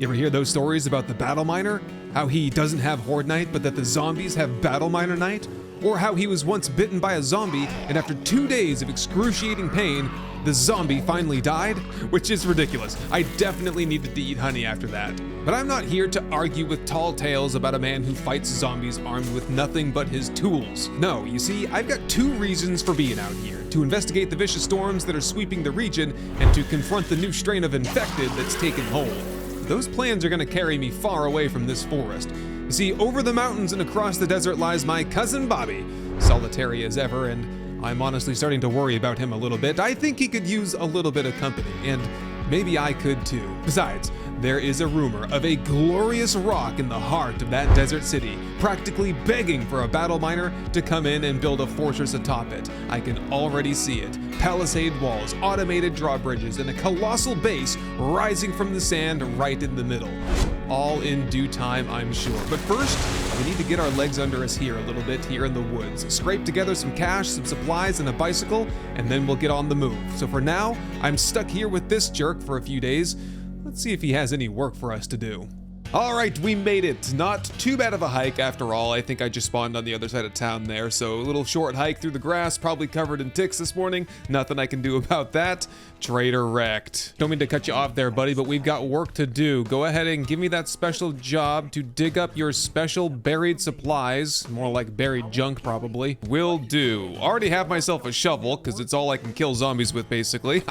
You ever hear those stories about the battle miner? How he doesn't have Horde Night, but that the zombies have battle miner night? Or how he was once bitten by a zombie, and after 2 days of excruciating pain, the zombie finally died? Which is ridiculous. I definitely needed to eat honey after that. But I'm not here to argue with tall tales about a man who fights zombies armed with nothing but his tools. No, you see, I've got 2 reasons for being out here: to investigate the vicious storms that are sweeping the region, and to confront the new strain of infected that's taken hold. Those plans are gonna carry me far away from this forest. You see, over the mountains and across the desert lies my cousin Bobby, solitary as ever, and I'm honestly starting to worry about him a little bit. I think he could use a little bit of company, and maybe I could too. Besides, there is a rumor of a glorious rock in the heart of that desert city, practically begging for a battle miner to come in and build a fortress atop it. I can already see it. Palisade walls, automated drawbridges, and a colossal base rising from the sand right in the middle. All in due time, I'm sure. But first, we need to get our legs under us here a little bit here in the woods. Scrape together some cash, some supplies, and a bicycle, and then we'll get on the move. So for now, I'm stuck here with this jerk for a few days. Let's see if he has any work for us to do. All right, we made it. Not too bad of a hike after all. I think I just spawned on the other side of town there, so a little short hike through the grass, probably covered in ticks this morning. Nothing I can do about that. Trader wrecked. Don't mean to cut you off there, buddy, but we've got work to do. Go ahead and give me that special job to dig up your special buried supplies. More like buried junk, probably. Will do. Already have myself a shovel, because it's all I can kill zombies with, basically.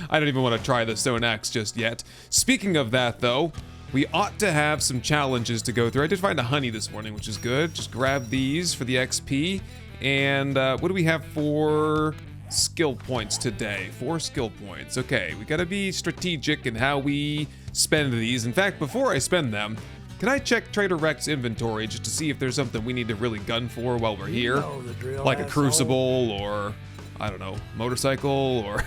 I don't even want to try the stone axe just yet. Speaking of that, though, we ought to have some challenges to go through. I did find a honey this morning, which is good. Just grab these for the XP. And what do we have for skill points today? 4 skill points. Okay, we gotta be strategic in how we spend these. In fact, before I spend them, can I check Trader Rex's inventory just to see if there's something we need to really gun for while we're here? Like a Crucible, or, I don't know, motorcycle, or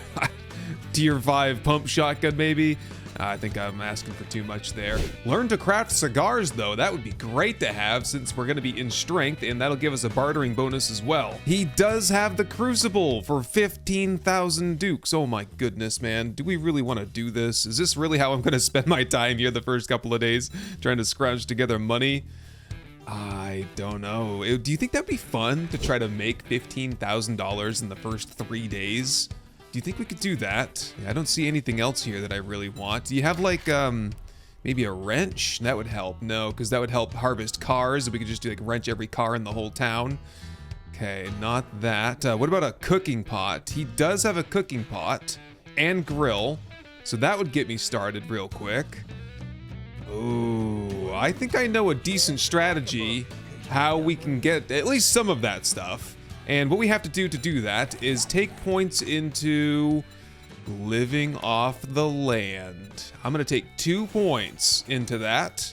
tier 5 pump shotgun maybe? I think I'm asking for too much there. Learn to craft cigars though, that would be great to have since we're gonna be in strength, and that'll give us a bartering bonus as well. He does have the Crucible for 15,000 dukes. Oh my goodness, man. Do we really wanna do this? Is this really how I'm gonna spend my time here the first couple of days, trying to scrounge together money? I don't know. Do you think that'd be fun to try to make $15,000 in the first 3 days? Do you think we could do that? Yeah, I don't see anything else here that I really want. Do you have like, maybe a wrench? That would help. No, because that would help harvest cars. We could just do like wrench every car in the whole town. Okay, not that. What about a cooking pot? He does have a cooking pot and grill, so that would get me started real quick. Ooh, I think I know a decent strategy how we can get at least some of that stuff. And what we have to do that is take points into living off the land. I'm gonna take 2 points into that.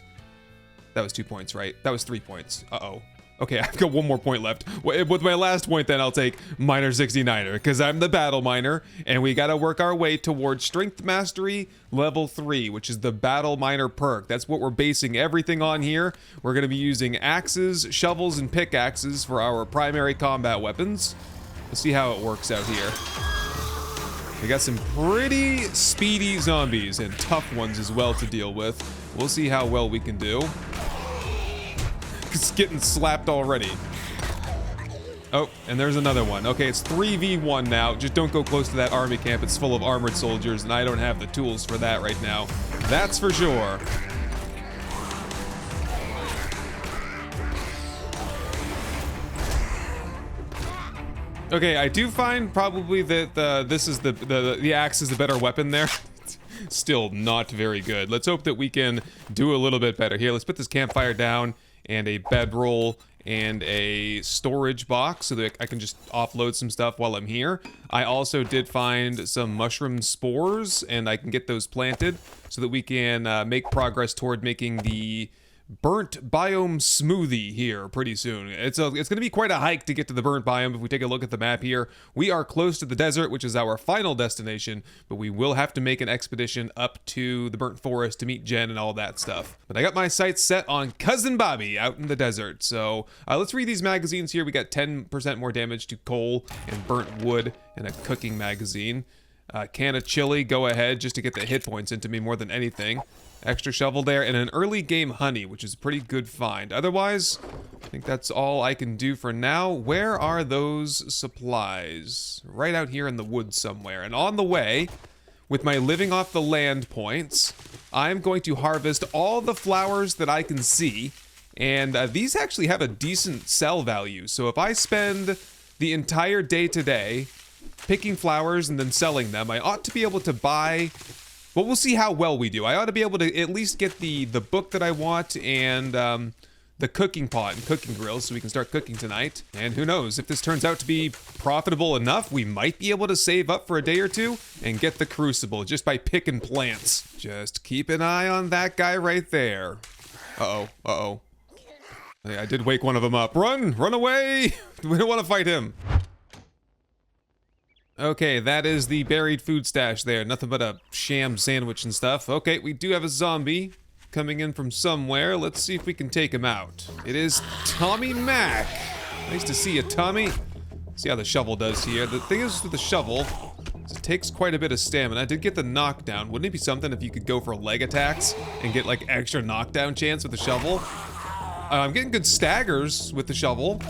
That was 2 points, right? That was 3 points. Uh-oh. Okay, I've got 1 more point left. With my last point, then I'll take Miner 69er, because I'm the battle miner, and we gotta work our way towards Strength Mastery level 3, which is the battle miner perk. That's what we're basing everything on here. We're gonna be using axes, shovels, and pickaxes for our primary combat weapons. We'll see how it works out here. We got some pretty speedy zombies, and tough ones as well to deal with. We'll see how well we can do. It's getting slapped already. Oh, and there's another one. Okay, it's 3v1 now. Just don't go close to that army camp. It's full of armored soldiers, and I don't have the tools for that right now. That's for sure. Okay, I do find probably that the axe is the better weapon there. Still not very good. Let's hope that we can do a little bit better. Here, let's put this campfire down, and a bedroll, and a storage box so that I can just offload some stuff while I'm here. I also did find some mushroom spores, and I can get those planted so that we can make progress toward making the burnt biome smoothie here pretty soon. It's going to be quite a hike to get to the burnt biome. If we take a look at the map here, we are close to the desert, which is our final destination, but we will have to make an expedition up to the burnt forest to meet Jen and all that stuff. But I got my sights set on Cousin Bobby out in the desert. So let's read these magazines here. We got 10% more damage to coal and burnt wood and a cooking magazine. Can of chili, go ahead, just to get the hit points into me more than anything. Extra shovel there, and an early game honey, which is a pretty good find. Otherwise, I think that's all I can do for now. Where are those supplies? Right out here in the woods somewhere. And on the way, with my living off the land points, I'm going to harvest all the flowers that I can see. And these actually have a decent sell value. So if I spend the entire day today picking flowers and then selling them, I ought to be able to buy... Well, we'll see how well we do. I ought to be able to at least get the book that I want and the cooking pot and cooking grill so we can start cooking tonight. And who knows, if this turns out to be profitable enough, we might be able to save up for a day or two and get the Crucible just by picking plants. Just keep an eye on that guy right there. Uh-oh, uh-oh. I did wake one of them up. Run away! We don't want to fight him. Okay, that is the buried food stash there. Nothing but a sham sandwich and stuff. Okay, we do have a zombie coming in from somewhere. Let's see if we can take him out. It is Tommy Mac. Nice to see you, Tommy. See how the shovel does here. The thing is with the shovel, it takes quite a bit of stamina. I did get the knockdown. Wouldn't it be something if you could go for leg attacks and get like extra knockdown chance with the shovel? I'm getting good staggers with the shovel.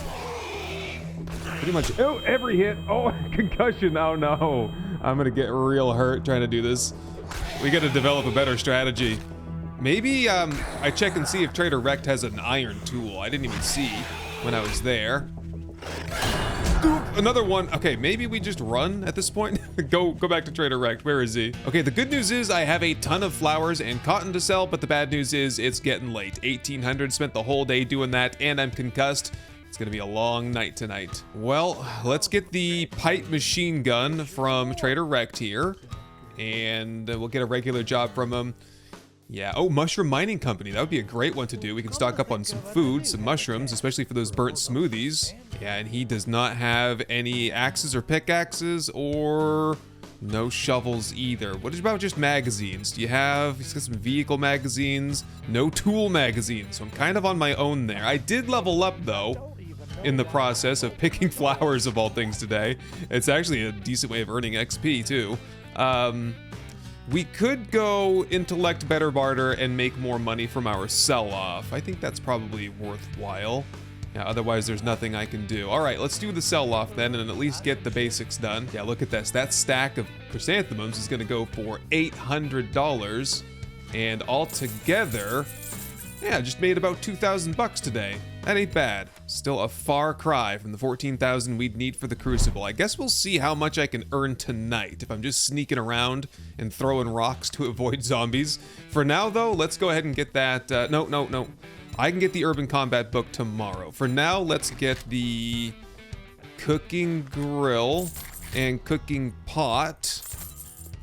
Pretty much, oh, every hit. Oh, concussion. Oh no. I'm gonna get real hurt trying to do this. We gotta develop a better strategy. Maybe I check and see if Trader Rect has an iron tool. I didn't even see when I was there. Oop, another one. Okay, maybe we just run at this point. Go back to Trader Rect. Where is he? Okay, the good news is I have a ton of flowers and cotton to sell, but the bad news is it's getting late. 1800, spent the whole day doing that, and I'm concussed. It's gonna be a long night tonight. Well, let's get the pipe machine gun from Trader Rect here, and we'll get a regular job from him. Yeah, oh, mushroom mining company. That would be a great one to do. We can stock up on some food, some mushrooms, especially for those burnt smoothies. Yeah, and he does not have any axes or pickaxes or no shovels either. What about just magazines? Do you have, he's got some vehicle magazines, no tool magazines. So I'm kind of on my own there. I did level up though, in the process of picking flowers of all things today. It's actually a decent way of earning XP too. We could go intellect better barter and make more money from our sell-off. I think that's probably worthwhile. Yeah, otherwise there's nothing I can do. All right, let's do the sell-off then and at least get the basics done. Yeah, look at this. That stack of chrysanthemums is gonna go for $800. And altogether, yeah, just made about 2,000 bucks today. That ain't bad. Still a far cry from the 14,000 we'd need for the Crucible. I guess we'll see how much I can earn tonight if I'm just sneaking around and throwing rocks to avoid zombies. For now though, let's go ahead and get that, no. I can get the Urban Combat book tomorrow. For now, let's get the cooking grill and cooking pot.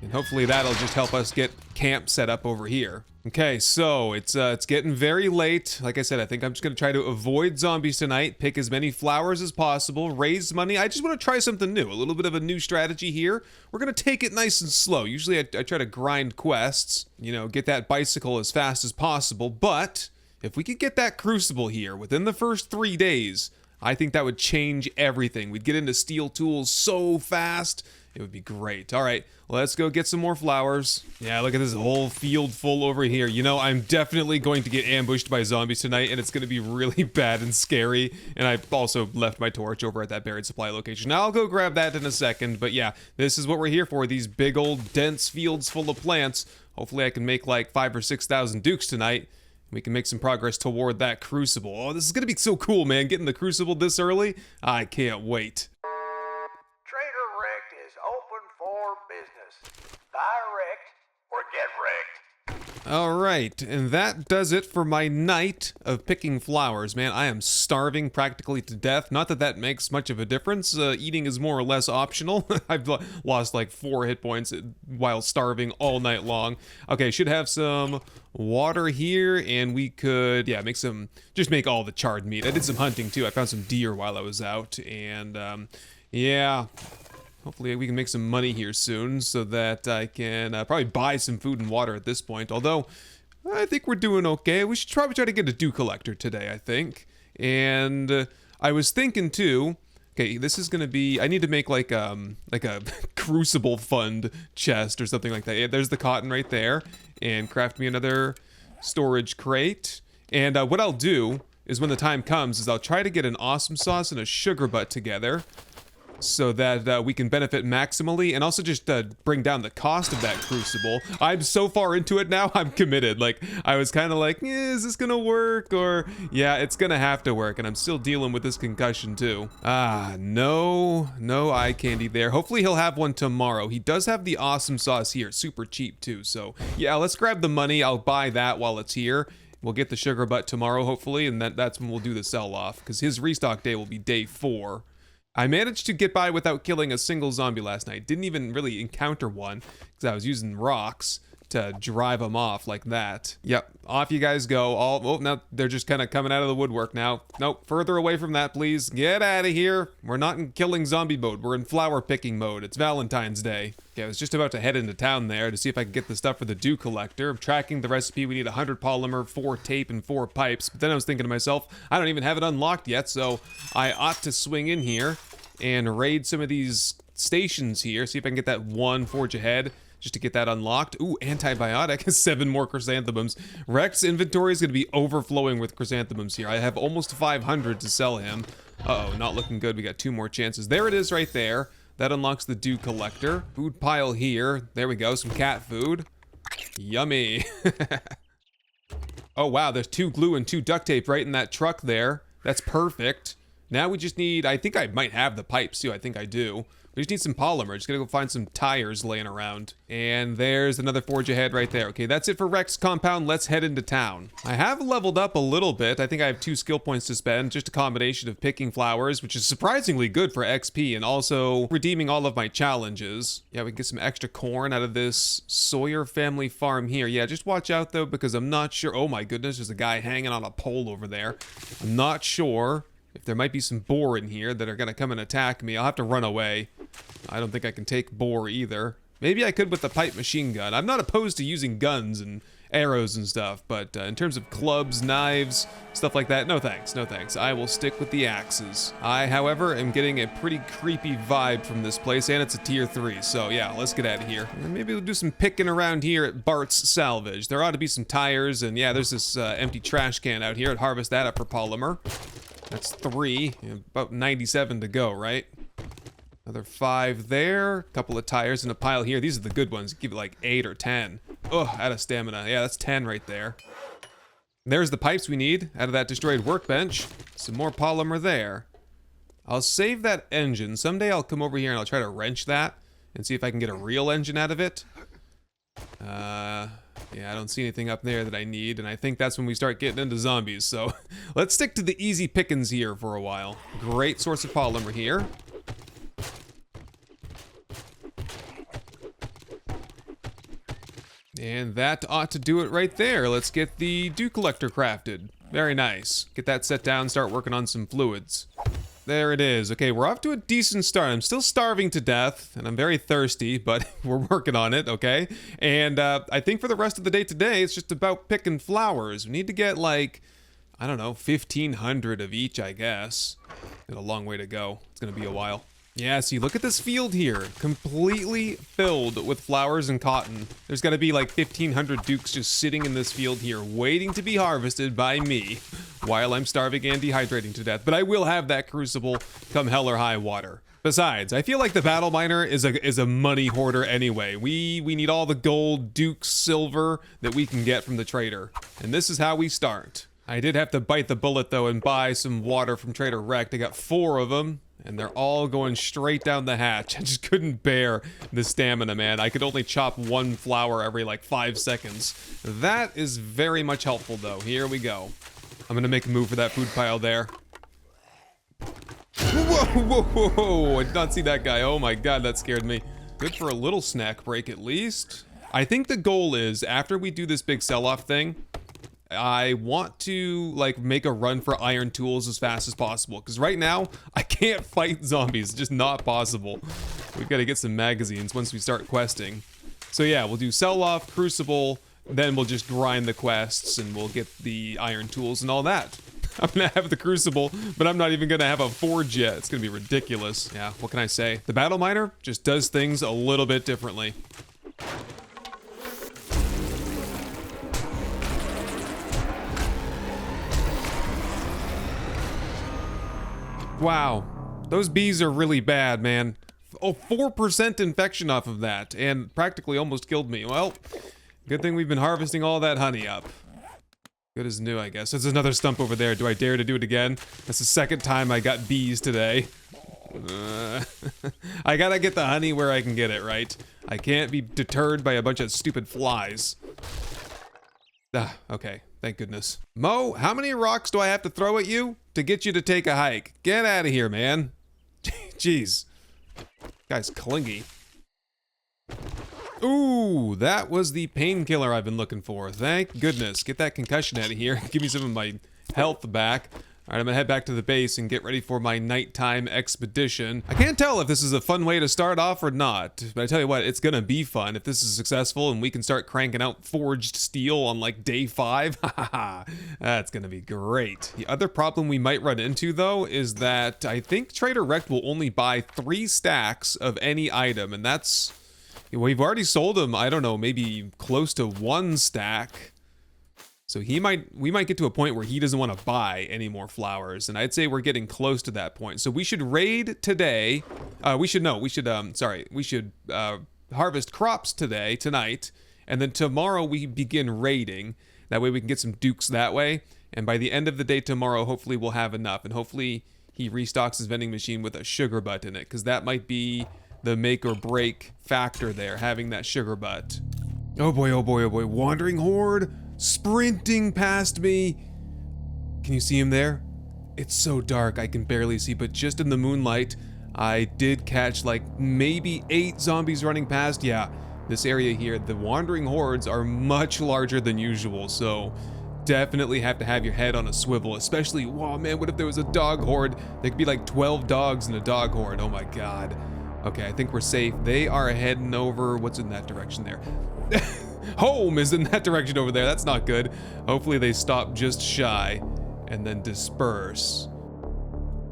And hopefully that'll just help us get camp set up over here. Okay, so it's getting very late. Like I said, I think I'm just gonna try to avoid zombies tonight, pick as many flowers as possible, raise money. I just want to try something new, a little bit of a new strategy here. We're gonna take it nice and slow. Usually I try to grind quests, you know, get that bicycle as fast as possible, but if we could get that Crucible here within the first 3 days, I think that would change everything. We'd get into steel tools so fast. It would be great. All right, let's go get some more flowers. Yeah, look at this whole field full over here. You know, I'm definitely going to get ambushed by zombies tonight, and it's going to be really bad and scary. And I've also left my torch over at that buried supply location. Now I'll go grab that in a second. But yeah, this is what we're here for. These big old dense fields full of plants. Hopefully I can make like 5,000 or 6,000 dukes tonight. We can make some progress toward that Crucible. Oh, this is going to be so cool, man. Getting the Crucible this early. I can't wait. All right, and that does it for my night of picking flowers. Man, I am starving practically to death. Not that that makes much of a difference. Eating is more or less optional. I've lost like 4 hit points while starving all night long. Okay, should have some water here, and we could, yeah, just make all the charred meat. I did some hunting too. I found some deer while I was out, and yeah. Hopefully we can make some money here soon so that I can probably buy some food and water at this point. Although, I think we're doing okay. We should probably try to get a dew collector today, I think. And I was thinking too, okay, this is gonna be, I need to make like a Crucible fund chest or something like that. Yeah, there's the cotton right there. And craft me another storage crate. And what I'll do is when the time comes is I'll try to get an awesome sauce and a sugar butt together so that we can benefit maximally and also just bring down the cost of that crucible. I'm so far into it now, I'm committed. Like, I was kind of like, is this gonna work? Or, yeah, it's gonna have to work, and I'm still dealing with this concussion too. No eye candy there. Hopefully he'll have one tomorrow. He does have the awesome sauce here, super cheap too. So, yeah, let's grab the money. I'll buy that while it's here. We'll get the sugar butt tomorrow, hopefully, and that's when we'll do the sell-off, because his restock day will be day 4. I managed to get by without killing a single zombie last night. Didn't even really encounter one because I was using rocks to drive them off like that. Yep, off you guys go. Oh, now they're just kind of coming out of the woodwork now. Nope, further away from that, please. Get out of here. We're not in killing zombie mode. We're in flower picking mode. It's Valentine's Day. Okay, I was just about to head into town there to see if I could get the stuff for the dew collector. I'm tracking the recipe. We need 100 polymer, 4 tape, and 4 pipes. But then I was thinking to myself, I don't even have it unlocked yet, so I ought to swing in here and raid some of these stations here. See if I can get that 1 forge ahead just to get that unlocked. Ooh, antibiotic. 7 more chrysanthemums. Rex's inventory is going to be overflowing with chrysanthemums here. I have almost 500 to sell him. Uh-oh, not looking good. We got 2 more chances. There it is right there. That unlocks the dew collector. Food pile here. There we go. Some cat food. Yummy. Oh, wow. There's 2 glue and 2 duct tape right in that truck there. That's perfect. Now we just need, I think I might have the pipes too. I think I do. We just need some polymer. Just gotta go find some tires laying around. And there's another forge ahead right there. Okay, that's it for Rex compound. Let's head into town. I have leveled up a little bit. I think I have 2 skill points to spend. Just a combination of picking flowers, which is surprisingly good for XP, and also redeeming all of my challenges. Yeah, we can get some extra corn out of this Sawyer family farm here. Yeah, just watch out though, because I'm not sure. Oh my goodness, there's a guy hanging on a pole over there. I'm not sure if there might be some boar in here that are gonna come and attack me. I'll have to run away. I don't think I can take boar either. Maybe I could with the pipe machine gun. I'm not opposed to using guns and arrows and stuff, but in terms of clubs, knives, stuff like that, no thanks, no thanks. I will stick with the axes. I, however, am getting a pretty creepy vibe from this place, and it's a tier 3, so yeah, let's get out of here. And maybe we'll do some picking around here at Bart's Salvage. There ought to be some tires, and yeah, there's this empty trash can out here. I'd harvest that up for polymer. That's 3, about 97 to go, right? Another 5 there, a couple of tires and a pile here. These are the good ones. Give it like 8 or 10. Ugh, out of stamina. Yeah, that's 10 right there. There's the pipes we need out of that destroyed workbench. Some more polymer there. I'll save that engine. Someday I'll come over here and I'll try to wrench that and see if I can get a real engine out of it. Yeah, I don't see anything up there that I need, and I think that's when we start getting into zombies, so let's stick to the easy pickings here for a while. Great source of polymer here. And that ought to do it right there. Let's get the dew collector crafted. Very nice. Get that set down, start working on some fluids. There it is. Okay, we're off to a decent start. I'm still starving to death, and I'm very thirsty, but we're working on it, okay? And I think for the rest of the day today, it's just about picking flowers. We need to get, like, I don't know, 1,500 of each, I guess. Got a long way to go. It's gonna be a while. Yeah, see, look at this field here. Completely filled with flowers and cotton. There's gotta be like 1,500 dukes just sitting in this field here, waiting to be harvested by me, while I'm starving and dehydrating to death. But I will have that crucible come hell or high water. Besides, I feel like the battle miner is a money hoarder anyway. We need all the gold, dukes, silver that we can get from the trader. And this is how we start. I did have to bite the bullet though and buy some water from Trader Rect. I got 4 of them. And they're all going straight down the hatch. I just couldn't bear the stamina, man. I could only chop 1 flower every like 5 seconds. That is very much helpful though. Here we go. I'm gonna make a move for that food pile there. Whoa, whoa, whoa, whoa. I did not see that guy. Oh my god, that scared me. Good for a little snack break at least. I think the goal is, after we do this big sell-off thing, I want to like make a run for iron tools as fast as possible, because right now I can't fight zombies. It's just not possible. We've got to get some magazines once we start questing. So yeah, we'll do sell off, crucible, then we'll just grind the quests and we'll get the iron tools and all that. I'm gonna have the Crucible, but I'm not even gonna have a forge yet. It's gonna be ridiculous. Yeah, what can I say? The battle miner just does things a little bit differently. Wow, those bees are really bad, man. Oh, 4% infection off of that, and practically almost killed me. Well, good thing we've been harvesting all that honey up. Good as new, I guess. There's another stump over there. Do I dare to do it again? That's the second time I got bees today. I gotta get the honey where I can get it, right? I can't be deterred by a bunch of stupid flies. Ah, okay. Thank goodness. Mo, how many rocks do I have to throw at you to get you to take a hike? Get out of here, man. Jeez. Guy's clingy. Ooh, that was the painkiller I've been looking for. Thank goodness. Get that concussion out of here. Give me some of my health back. All right, I'm gonna head back to the base and get ready for my nighttime expedition. I can't tell if this is a fun way to start off or not, but I tell you what, it's gonna be fun if this is successful and we can start cranking out forged steel on like day 5. That's gonna be great. The other problem we might run into though is that I think Trader Rect will only buy 3 stacks of any item, and that's, we've already sold him, I don't know, maybe close to 1 stack. So we might get to a point where he doesn't want to buy any more flowers, and I'd say we're getting close to that point. So we should raid today. We should harvest crops tonight, and then tomorrow we begin raiding. That way we can get some dukes that way, and by the end of the day tomorrow, hopefully we'll have enough, and hopefully he restocks his vending machine with a sugar butt in it, because that might be the make or break factor there, having that sugar butt. Oh boy, oh boy, oh boy, wandering horde. Sprinting past me. Can you see him there? It's so dark I can barely see, but just in the moonlight, I did catch like maybe 8 zombies running past. Yeah, this area here, the wandering hordes are much larger than usual, so definitely have to have your head on a swivel, especially, whoa man, what if there was a dog horde? There could be like 12 dogs in a dog horde, oh my god. Okay, I think we're safe. They are heading over, what's in that direction there? Home is in that direction over there. That's not good. Hopefully they stop just shy and then disperse.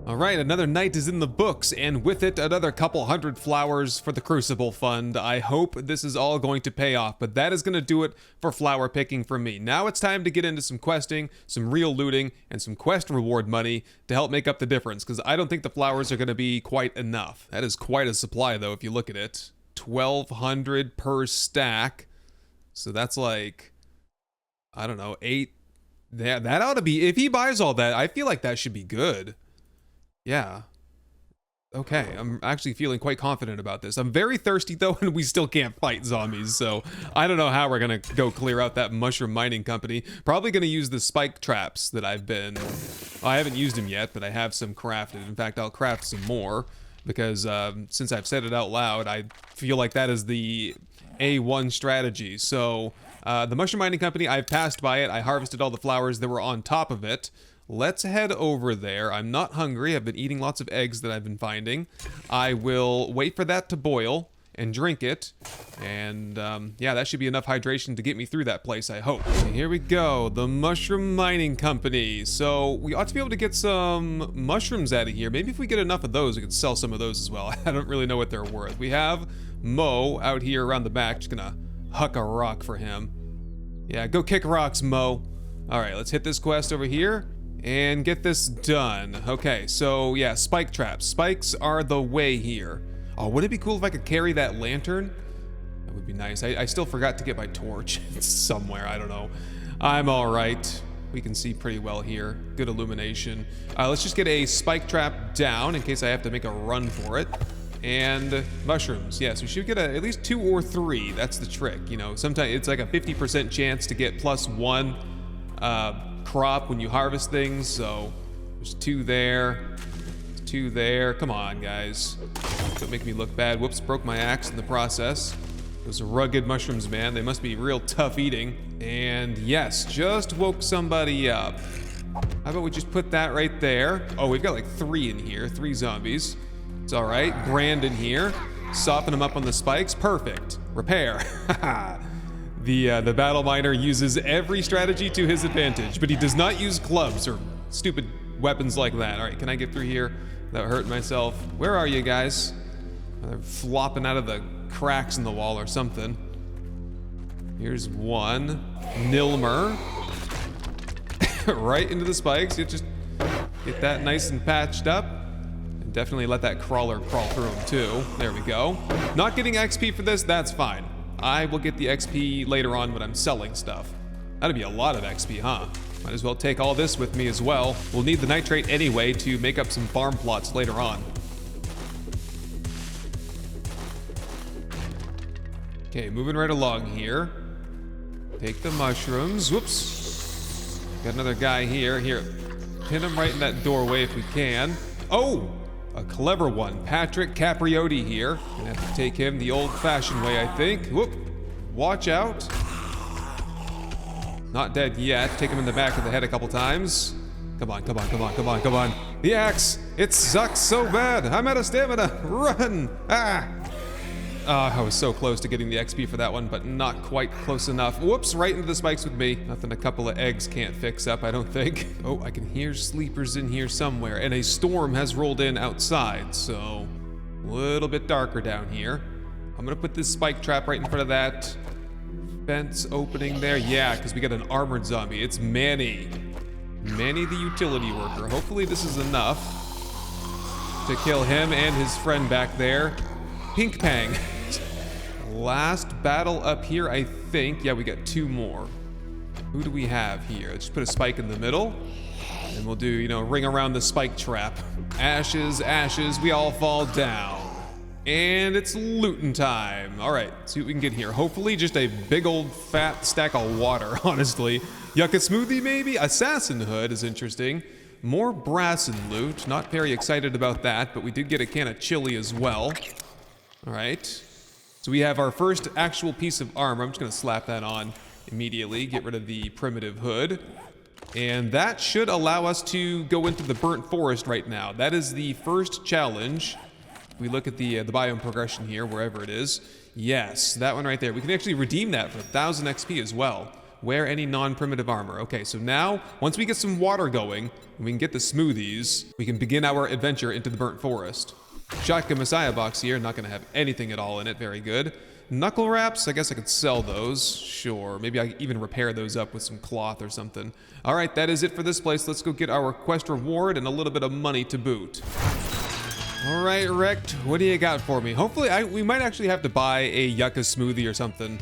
All right, another night is in the books, and with it, another couple hundred flowers for the Crucible Fund. I hope this is all going to pay off, but that is going to do it for flower picking for me. Now it's time to get into some questing, some real looting, and some quest reward money to help make up the difference, because I don't think the flowers are going to be quite enough. That is quite a supply, though, if you look at it. 1,200 per stack. So that's like, I don't know, 8. That ought to be, if he buys all that, I feel like that should be good. Yeah. Okay, I'm actually feeling quite confident about this. I'm very thirsty though, and we still can't fight zombies, so I don't know how we're gonna go clear out that mushroom mining company. Probably gonna use the spike traps that I haven't used them yet, but I have some crafted. In fact, I'll craft some more, because since I've said it out loud, I feel like that is the A1 strategy. So the mushroom mining company, I've passed by it. I harvested all the flowers that were on top of it. Let's head over there. I'm not hungry. I've been eating lots of eggs that I've been finding. I will wait for that to boil and drink it. And yeah, that should be enough hydration to get me through that place, I hope. Okay, here we go, the mushroom mining company. So we ought to be able to get some mushrooms out of here. Maybe if we get enough of those, we could sell some of those as well. I don't really know what they're worth. We have Mo out here around the back. Just gonna huck a rock for him. Yeah, go kick rocks, Mo. All right, let's hit this quest over here and get this done. Okay, so yeah, spike traps. Spikes are the way here. Oh, wouldn't it be cool if I could carry that lantern? That would be nice. I still forgot to get my torch. It's somewhere, I don't know. I'm all right. We can see pretty well here. Good illumination. Let's just get a spike trap down in case I have to make a run for it. And mushrooms. Yes, we should get at least 2 or 3. That's the trick. You know, sometimes it's like a 50% chance to get +1 crop when you harvest things. So there's 2 there. 2 there. Come on, guys. Don't make me look bad. Whoops, broke my axe in the process. Those rugged mushrooms, man. They must be real tough eating. And yes, just woke somebody up. How about we just put that right there? Oh, we've got like 3 in here. 3 zombies. It's all right. Grand in here. Soften them up on the spikes. Perfect. Repair. The battle miner uses every strategy to his advantage, but he does not use clubs or stupid weapons like that. All right, can I get through here without hurting myself? Where are you guys? They're flopping out of the cracks in the wall or something. Here's one. Nilmer. Right into the spikes. You just get that nice and patched up. And definitely let that crawler crawl through them too. There we go. Not getting XP for this, that's fine. I will get the XP later on when I'm selling stuff. That'd be a lot of XP, huh? Might as well take all this with me as well. We'll need the nitrate anyway to make up some farm plots later on. Okay, moving right along here. Take the mushrooms. Whoops. Got another guy here. Here, pin him right in that doorway if we can. Oh, a clever one. Patrick Capriotti here. Gonna have to take him the old-fashioned way, I think. Whoop. Watch out. Not dead yet. Take him in the back of the head a couple times. Come on, come on, come on, come on, come on. The axe. It sucks so bad. I'm out of stamina. Run. Ah. I was so close to getting the XP for that one, but not quite close enough. Whoops, right into the spikes with me. Nothing a couple of eggs can't fix up, I don't think. Oh, I can hear sleepers in here somewhere, and a storm has rolled in outside, so a little bit darker down here. I'm gonna put this spike trap right in front of that fence opening there. Yeah, because we got an armored zombie. It's Manny. Manny the utility worker. Hopefully this is enough to kill him and his friend back there. Pink Pang. Last battle up here, I think. Yeah, we got two more. Who do we have here? Let's just put a spike in the middle. And we'll do, you know, ring around the spike trap. Ashes, ashes, we all fall down. And it's looting time. All right, see what we can get here. Hopefully just a big old fat stack of water, honestly. Yucca smoothie, maybe? Assassin hood is interesting. More Brassin loot. Not very excited about that, but we did get a can of chili as well. All right, so we have our first actual piece of armor. I'm just gonna slap that on immediately, get rid of the primitive hood. And that should allow us to go into the burnt forest right now. That is the first challenge. We look at the biome progression here, wherever it is. Yes, that one right there. We can actually redeem that for 1,000 XP as well. Wear any non-primitive armor. Okay, so now, once we get some water going, and we can get the smoothies, we can begin our adventure into the burnt forest. Shotgun Messiah box here, not gonna have anything at all in it, very good. Knuckle wraps, I guess I could sell those, sure. Maybe I can even repair those up with some cloth or something. All right, that is it for this place. Let's go get our quest reward and a little bit of money to boot. All right, Rect, what do you got for me? Hopefully, we might actually have to buy a yucca smoothie or something.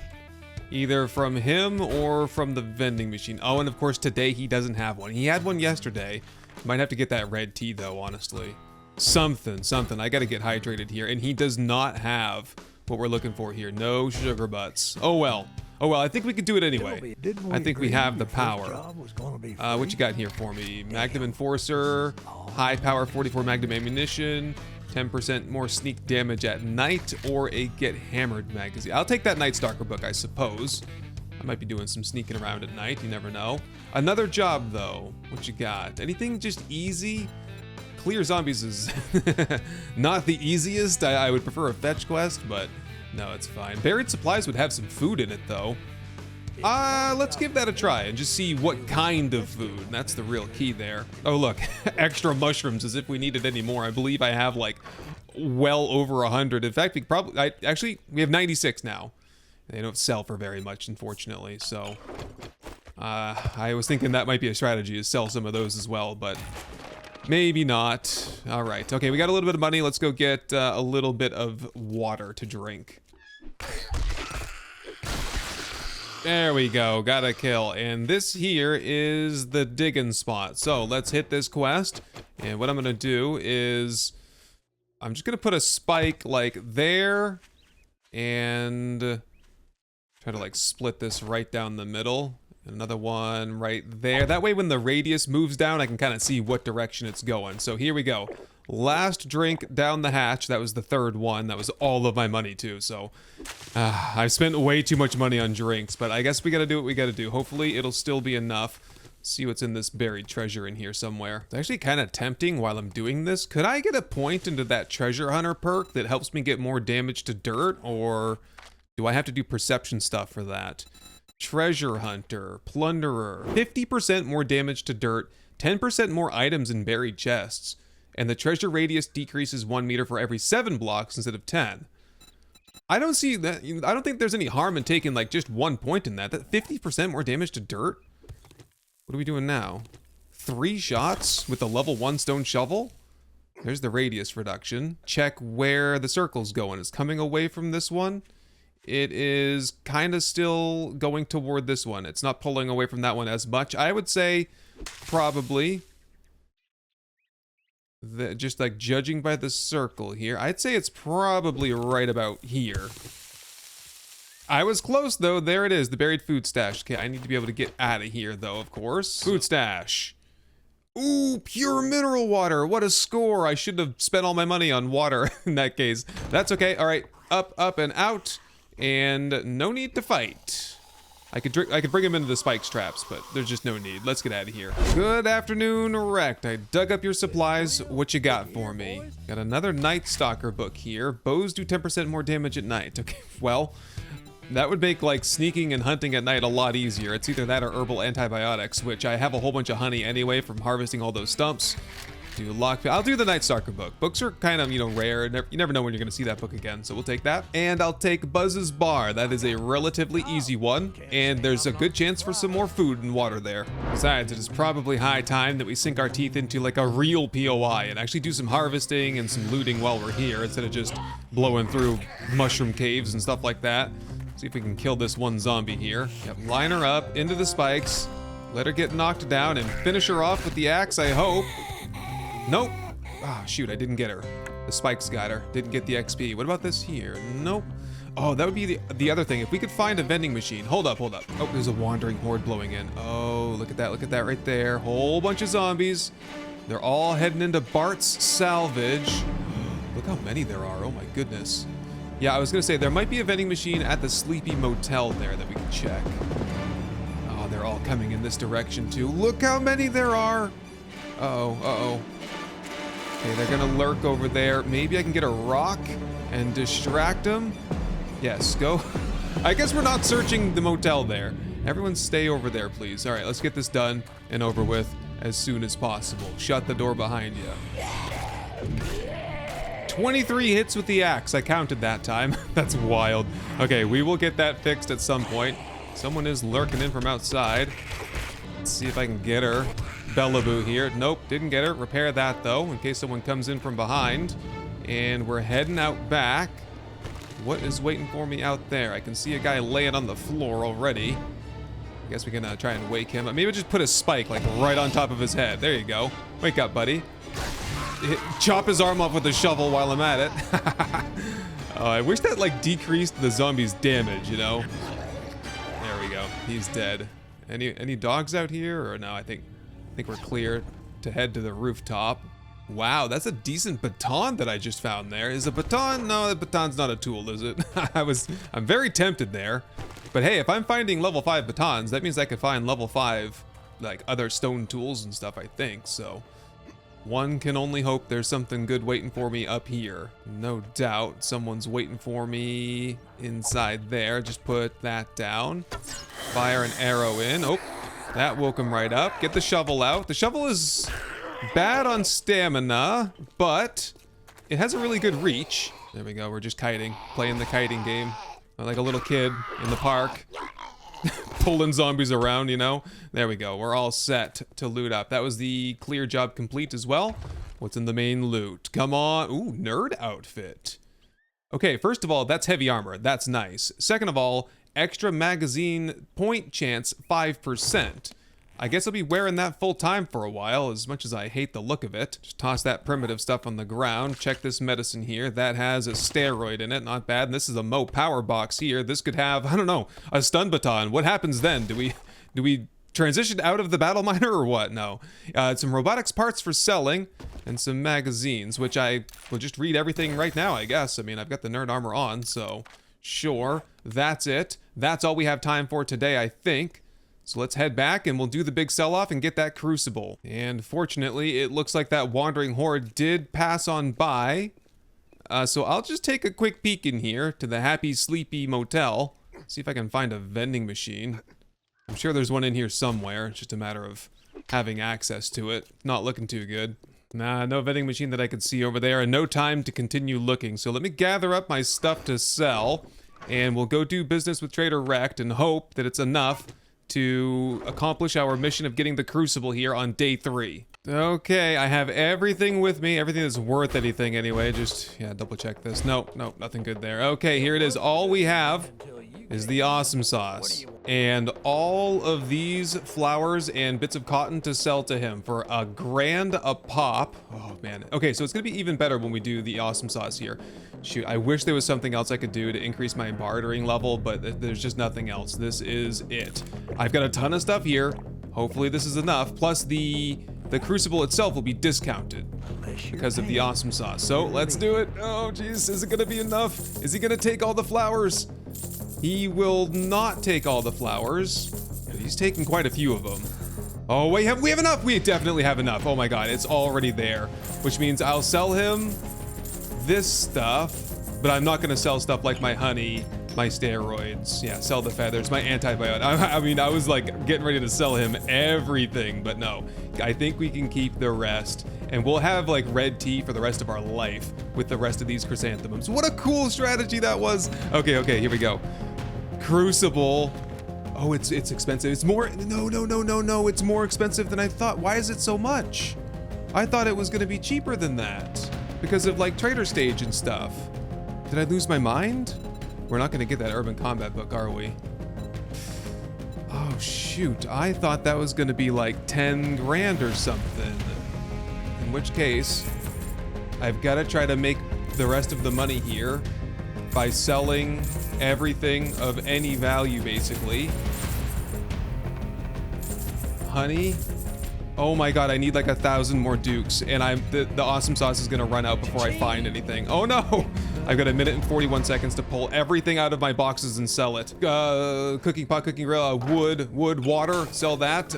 Either from him or from the vending machine. Oh, and of course, today he doesn't have one. He had one yesterday. Might have to get that red tea though, honestly. Something. I gotta get hydrated here. And he does not have what we're looking for here. No sugar butts. Oh well. I think we could do it anyway. I think we have the power. What you got here for me? Magnum Enforcer, high power 44 Magnum ammunition, 10% more sneak damage at night, or a Get Hammered magazine. I'll take that Night Stalker book, I suppose. I might be doing some sneaking around at night, you never know. Another job though. What you got? Anything just easy? Clear zombies is not the easiest. I would prefer a fetch quest, but no, it's fine. Buried supplies would have some food in it though. Let's give that a try and just see what kind of food. That's the real key there. Oh look, extra mushrooms as if we needed any more. I believe I have like well over 100. In fact, we have 96 now. They don't sell for very much, unfortunately, so I was thinking that might be a strategy, is sell some of those as well, but maybe not. All right, okay, we got a little bit of money. Let's go get a little bit of water to drink. There we go, got a kill. And this here is the digging spot. So let's hit this quest. And what I'm gonna do is, I'm just gonna put a spike like there and try to like split this right down the middle. Another one right there. That way when the radius moves down, I can kind of see what direction it's going. So here we go. Last drink down the hatch. That was the third one. That was all of my money too. So I've spent way too much money on drinks, but I guess we gotta do what we gotta do. Hopefully it'll still be enough. See what's in this buried treasure in here somewhere. It's actually kind of tempting while I'm doing this. Could I get a point into that treasure hunter perk that helps me get more damage to dirt, or do I have to do perception stuff for that? Treasure hunter, plunderer, 50% more damage to dirt, 10% more items in buried chests, and the treasure radius decreases 1 meter for every 7 blocks instead of 10. I don't see that. I don't think there's any harm in taking like just 1 point in that. That 50% more damage to dirt. What are we doing now? 3 shots with a level 1 stone shovel? There's the radius reduction. Check where the circle's going. It's coming away from this one. It is kind of still going toward this one. It's not pulling away from that one as much. I would say probably, just like judging by the circle here, I'd say it's probably right about here. I was close though. There it is, the buried food stash. Okay, I need to be able to get out of here though, of course. Food stash. Ooh, pure mineral water. What a score. I should have spent all my money on water in that case. That's okay. All right, up and out. And no need to fight. I could bring him into the spikes traps, but there's just no need. Let's get out of here. Good afternoon, Wrecked. I dug up your supplies. What you got for me? Got another Night Stalker book here. Bows do 10% more damage at night. Okay, well, that would make like sneaking and hunting at night a lot easier. It's either that or herbal antibiotics, which I have a whole bunch of honey anyway from harvesting all those stumps. I'll do the Night Stalker book. Books are kind of, rare. You never know when you're going to see that book again, so we'll take that. And I'll take Buzz's Bar. That is a relatively easy one, and there's a good chance for some more food and water there. Besides, it is probably high time that we sink our teeth into like a real POI and actually do some harvesting and some looting while we're here, instead of just blowing through mushroom caves and stuff like that. See if we can kill this one zombie here. Yep, line her up into the spikes, let her get knocked down, and finish her off with the axe, I hope. Nope. Ah, shoot, I didn't get her. The spikes got her. Didn't get the XP. What about this here? Nope. Oh, that would be the other thing. If we could find a vending machine. Hold up. Oh, there's a wandering horde blowing in. Oh, look at that right there. Whole bunch of zombies. They're all heading into Bart's Salvage. Look how many there are. Oh my goodness. Yeah, I was gonna say, there might be a vending machine at the Sleepy Motel there that we can check. Oh, they're all coming in this direction too. Look how many there are. Uh-oh. Okay, they're gonna lurk over there. Maybe I can get a rock and distract them. Yes, go. I guess we're not searching the motel there. Everyone stay over there, please. All right, let's get this done and over with as soon as possible. Shut the door behind you. 23 hits with the axe. I counted that time. That's wild. Okay, we will get that fixed at some point. Someone is lurking in from outside. Let's see if I can get her. Bellaboo here. Nope, didn't get her. Repair that though, in case someone comes in from behind. And we're heading out back. What is waiting for me out there? I can see a guy laying on the floor already. I guess we can try and wake him up. Maybe just put a spike like right on top of his head. There you go. Wake up, buddy. Chop his arm off with a shovel while I'm at it. I wish that like decreased the zombie's damage, you know? There we go. He's dead. Any dogs out here? Or no, I think we're clear to head to the rooftop. Wow, that's a decent baton that I just found there. Is a baton? No, the baton's not a tool, is it? I'm very tempted there. But hey, if I'm finding level 5 batons, that means I could find level 5, like, other stone tools and stuff, I think, so. One can only hope there's something good waiting for me up here. No doubt someone's waiting for me inside there. Just put that down. Fire an arrow in. Oh. That woke him right up. Get the shovel out. The shovel is bad on stamina, but it has a really good reach. There we go. We're just kiting, playing the kiting game. Like a little kid in the park, pulling zombies around, you know? There we go. We're all set to loot up. That was the clear job complete as well. What's in the main loot? Come on. Ooh, nerd outfit. Okay, first of all, that's heavy armor. That's nice. Second of all, extra magazine point chance 5%. I guess I'll be wearing that full time for a while, as much as I hate the look of it. Just toss that primitive stuff on the ground. Check this medicine here. That has a steroid in it. Not bad. And this is a Mo power box here. This could have, I don't know, a stun baton. What happens then? Do we transition out of the battle miner or what? No. Some robotics parts for selling and some magazines, which I will just read everything right now, I guess. I mean, I've got the nerd armor on, so sure. That's it. That's all we have time for today, I think. So let's head back and we'll do the big sell-off and get that Crucible. And fortunately, it looks like that wandering horde did pass on by. So I'll just take a quick peek in here to the Happy Sleepy Motel. See if I can find a vending machine. I'm sure there's one in here somewhere. It's just a matter of having access to it. Not looking too good. Nah, no vending machine that I can see over there, and no time to continue looking. So let me gather up my stuff to sell, and we'll go do business with Trader Rect and hope that it's enough to accomplish our mission of getting the Crucible here on day 3. Okay, I have everything with me, everything that's worth anything anyway. Just, yeah, double check this. Nope, nothing good there. Okay, here it is. All we have is the awesome sauce. And all of these flowers and bits of cotton to sell to him for $1,000 a pop. Oh man. Okay, so it's gonna be even better when we do the awesome sauce here. Shoot, I wish there was something else I could do to increase my bartering level, but there's just nothing else. This is it. I've got a ton of stuff here. Hopefully this is enough. Plus the Crucible itself will be discounted because of the awesome sauce. So let's do it. Oh jeez, is it gonna be enough? Is he gonna take all the flowers? He will not take all the flowers. He's taking quite a few of them. Oh, wait, we have enough. We definitely have enough. Oh my God, it's already there, which means I'll sell him this stuff, but I'm not gonna sell stuff like my honey, my steroids. Yeah, sell the feathers, my antibiotic. I mean, I was like getting ready to sell him everything, but no, I think we can keep the rest. And we'll have like red tea for the rest of our life with the rest of these chrysanthemums. What a cool strategy that was. Okay, here we go. Crucible. Oh, it's expensive. It's more, no, it's more expensive than I thought. Why is it so much? I thought it was gonna be cheaper than that because of like trader stage and stuff. Did I lose my mind? We're not gonna get that urban combat book, are we? Oh shoot, I thought that was gonna be like 10 grand or something. In which case, I've gotta try to make the rest of the money here by selling everything of any value, basically. Honey. Oh my God, I need like 1,000 more dukes, and the awesome sauce is gonna run out before I find anything. Oh no! I've got 1 minute and 41 seconds to pull everything out of my boxes and sell it. Cooking pot, cooking grill, wood, water, sell that.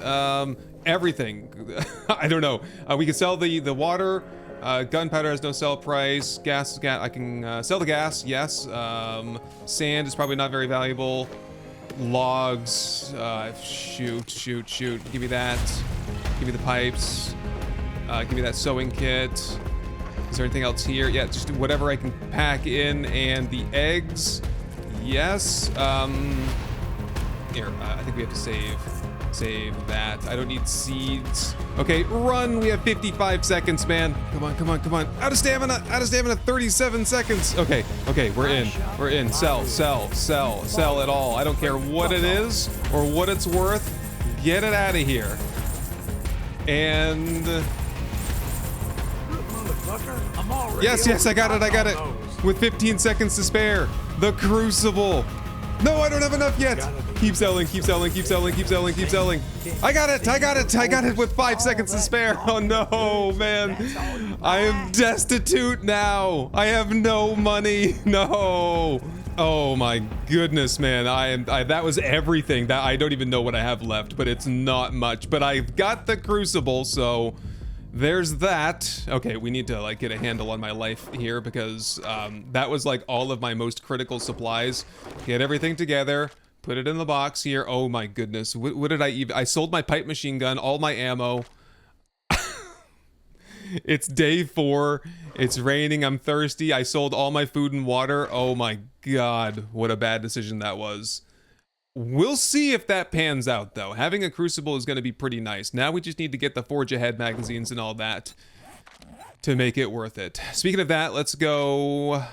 Everything. I don't know. We can sell the water. Gunpowder has no sell price. Gas, I can sell the gas, yes. Sand is probably not very valuable. Logs, shoot. Give me that. Give me the pipes. Give me that sewing kit. Is there anything else here? Yeah, just whatever I can pack in. And the eggs, yes. Here, I think we have to save that. I don't need seeds. Okay, run. We have 55 seconds, man. Come on. Out of stamina, 37 seconds. Okay, we're in. Sell it all. I don't care what it is or what it's worth. Get it out of here. And yes, I got it. With 15 seconds to spare. The Crucible. No, I don't have enough yet. Keep selling. I got it with 5 seconds to spare. Oh no, man. I am destitute now. I have no money. No. Oh my goodness, man. That was everything. That I don't even know what I have left, but it's not much. But I've got the Crucible, so there's that. Okay, we need to like get a handle on my life here because that was like all of my most critical supplies. Get everything together, put it in the box here. Oh my goodness, what did I even? I sold my pipe machine gun, all my ammo. It's day 4. It's raining. I'm thirsty. I sold all my food and water. Oh my God, what a bad decision that was. We'll see if that pans out, though. Having a Crucible is going to be pretty nice. Now we just need to get the Forge Ahead magazines and all that to make it worth it. Speaking of that, let's go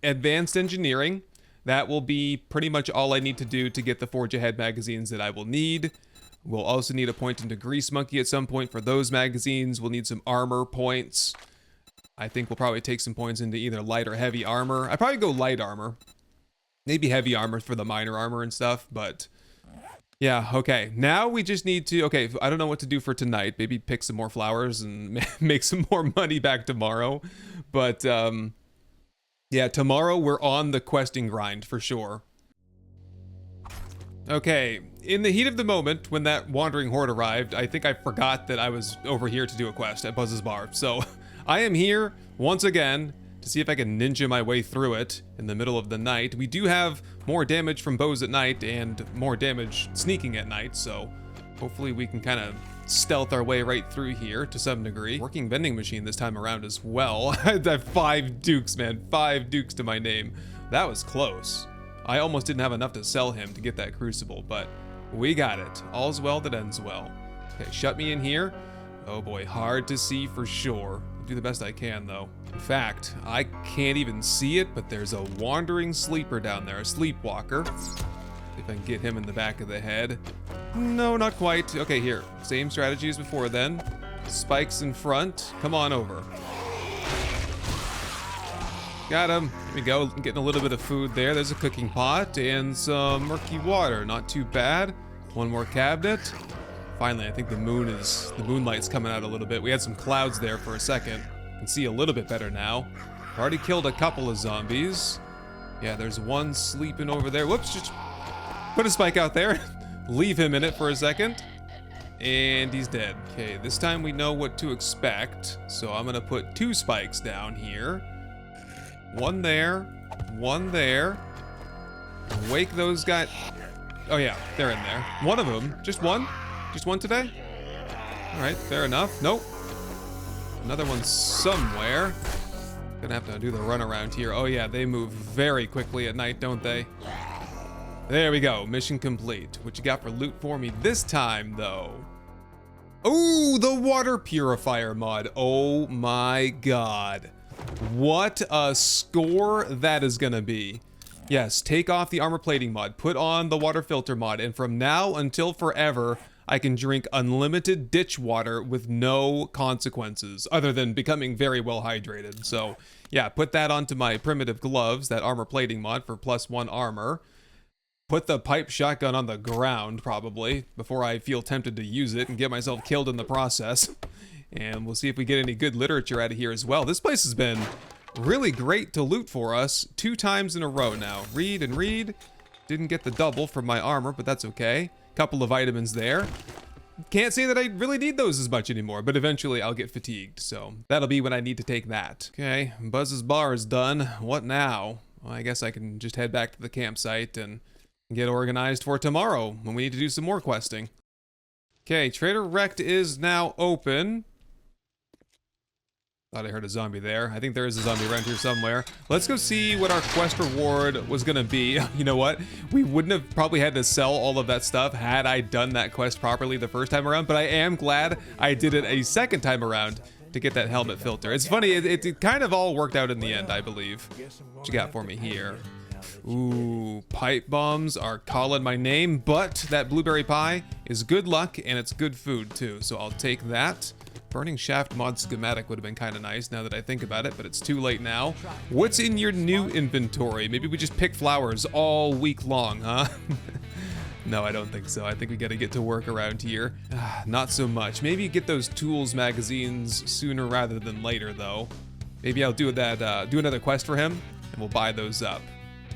Advanced Engineering. That will be pretty much all I need to do to get the Forge Ahead magazines that I will need. We'll also need a point into Grease Monkey at some point for those magazines. We'll need some armor points. I think we'll probably take some points into either light or heavy armor. I'd probably go light armor. Maybe heavy armor for the minor armor and stuff, but yeah, okay. Now we just need to, okay, I don't know what to do for tonight. Maybe pick some more flowers and make some more money back tomorrow. But yeah, tomorrow we're on the questing grind for sure. Okay, in the heat of the moment, when that wandering horde arrived, I think I forgot that I was over here to do a quest at Buzz's Bar. So I am here once again to see if I can ninja my way through it in the middle of the night. We do have more damage from bows at night and more damage sneaking at night, so hopefully we can kind of stealth our way right through here to some degree. Working vending machine this time around as well. I have 5 dukes, man. 5 dukes to my name. That was close. I almost didn't have enough to sell him to get that crucible, but we got it. All's well that ends well. Okay, shut me in here. Oh boy, hard to see for sure. I'll do the best I can though. In fact, I can't even see it, but there's a wandering sleeper down there, a sleepwalker. If I can get him in the back of the head. No, not quite. Okay, here. Same strategy as before then. Spikes in front. Come on over. Got him. Here we go. Getting a little bit of food there. There's a cooking pot and some murky water. Not too bad. One more cabinet. Finally, I think the moonlight's coming out a little bit. We had some clouds there for a second. Can see a little bit better now. Already killed a couple of zombies. Yeah, there's one sleeping over there. Whoops, just put a spike out there. Leave him in it for a second. And he's dead. Okay, this time we know what to expect. So I'm gonna put 2 spikes down here. One there, one there. Wake those guys. Oh yeah, they're in there. One of them, just one? Just one today? All right, fair enough. Nope. Another one somewhere. Gonna have to do the run around here. Oh yeah, they move very quickly at night, don't they? There we go, mission complete. What you got for loot for me this time, though? Oh, the water purifier mod. Oh my god. What a score that is gonna be. Yes, take off the armor plating mod, put on the water filter mod, and from now until forever, I can drink unlimited ditch water with no consequences, other than becoming very well hydrated. So yeah, put that onto my primitive gloves, that armor plating mod for +1 armor. Put the pipe shotgun on the ground, probably, before I feel tempted to use it and get myself killed in the process. And we'll see if we get any good literature out of here as well. This place has been really great to loot for us 2 times in a row now. Read and read. Didn't get the double from my armor, but that's okay. Couple of vitamins there. Can't say that I really need those as much anymore, but eventually I'll get fatigued, so that'll be when I need to take that. Okay, Buzz's bar is done. What now? Well, I guess I can just head back to the campsite and get organized for tomorrow when we need to do some more questing. Okay, Trader Rect is now open. Thought I heard a zombie there. I think there is a zombie around here somewhere. Let's go see what our quest reward was gonna be. You know what? We wouldn't have probably had to sell all of that stuff had I done that quest properly the first time around, but I am glad I did it a second time around to get that helmet filter. It's funny, it kind of all worked out in the end, I believe. What you got for me here? Ooh, pipe bombs are calling my name, but that blueberry pie is good luck and it's good food too, so I'll take that. Burning shaft mod schematic would have been kind of nice now that I think about it, but it's too late now. What's in your new inventory? Maybe we just pick flowers all week long, huh? No, I don't think so. I think we gotta get to work around here. Not so much. Maybe get those tools magazines sooner rather than later, though. Maybe I'll do that. Do another quest for him, and we'll buy those up.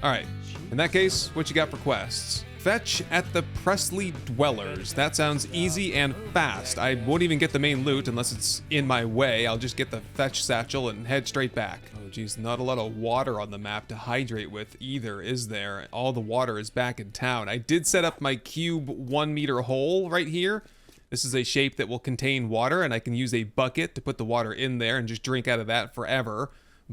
All right. In that case, what you got for quests? Fetch at the Presley Dwellers. That sounds easy and fast. I won't even get the main loot unless it's in my way. I'll just get the fetch satchel and head straight back. Oh geez, not a lot of water on the map to hydrate with either, is there? All the water is back in town. I did set up my cube 1 meter hole right here. This is a shape that will contain water, and I can use a bucket to put the water in there and just drink out of that forever.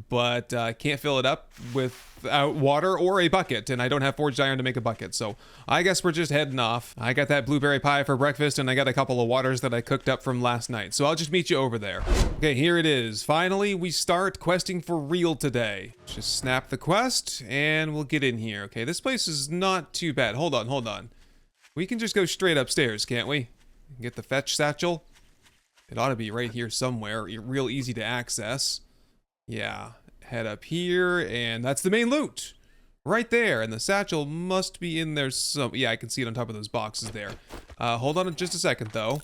But I can't fill it up without water or a bucket, and I don't have forged iron to make a bucket, so I guess we're just heading off. I got that blueberry pie for breakfast, and I got a couple of waters that I cooked up from last night, so I'll just meet you over there. Okay, here it is. Finally, we start questing for real today. Just snap the quest, and we'll get in here. Okay, this place is not too bad. Hold on. We can just go straight upstairs, can't we? Get the fetch satchel. It ought to be right here somewhere, real easy to access. Yeah, head up here, and that's the main loot. Right there, and the satchel must be in there some... Yeah, I can see it on top of those boxes there. Hold on just a second, though.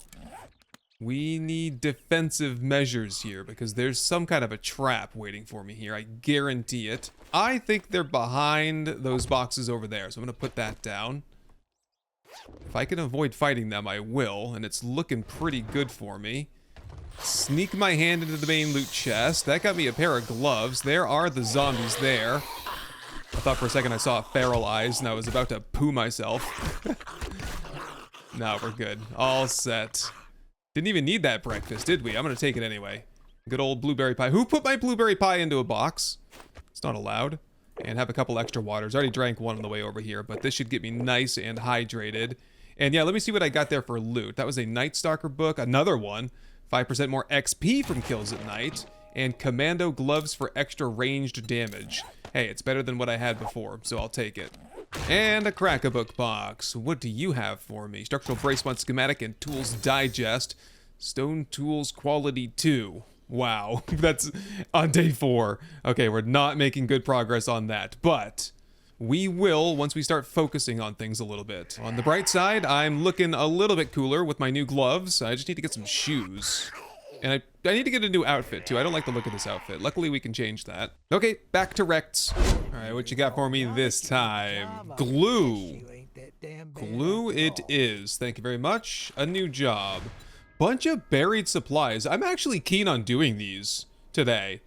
We need defensive measures here, because there's some kind of a trap waiting for me here. I guarantee it. I think they're behind those boxes over there, so I'm going to put that down. If I can avoid fighting them, I will, and it's looking pretty good for me. Sneak my hand into the main loot chest. That got me a pair of gloves. There are the zombies there. I thought for a second I saw feral eyes and I was about to poo myself. No, we're good. All set. Didn't even need that breakfast, did we? I'm gonna take it anyway. Good old blueberry pie. Who put my blueberry pie into a box? It's not allowed. And have a couple extra waters. I already drank one on the way over here, but this should get me nice and hydrated. And yeah, let me see what I got there for loot. That was a Night Stalker book, another one. 5% more XP from kills at night. And commando gloves for extra ranged damage. Hey, it's better than what I had before, so I'll take it. And a Crack-a-Book box. What do you have for me? Structural Brace 1 schematic and Tools Digest. Stone Tools Quality 2. Wow, that's on day 4. Okay, we're not making good progress on that, but we will once we start focusing on things a little bit. On the bright side, I'm looking a little bit cooler with my new gloves. I just need to get some shoes. And I need to get a new outfit, too. I don't like the look of this outfit. Luckily, we can change that. Okay, back to Rects. All right, what you got for me this time? Glue. Glue it is. Thank you very much. A new job. Bunch of buried supplies. I'm actually keen on doing these today.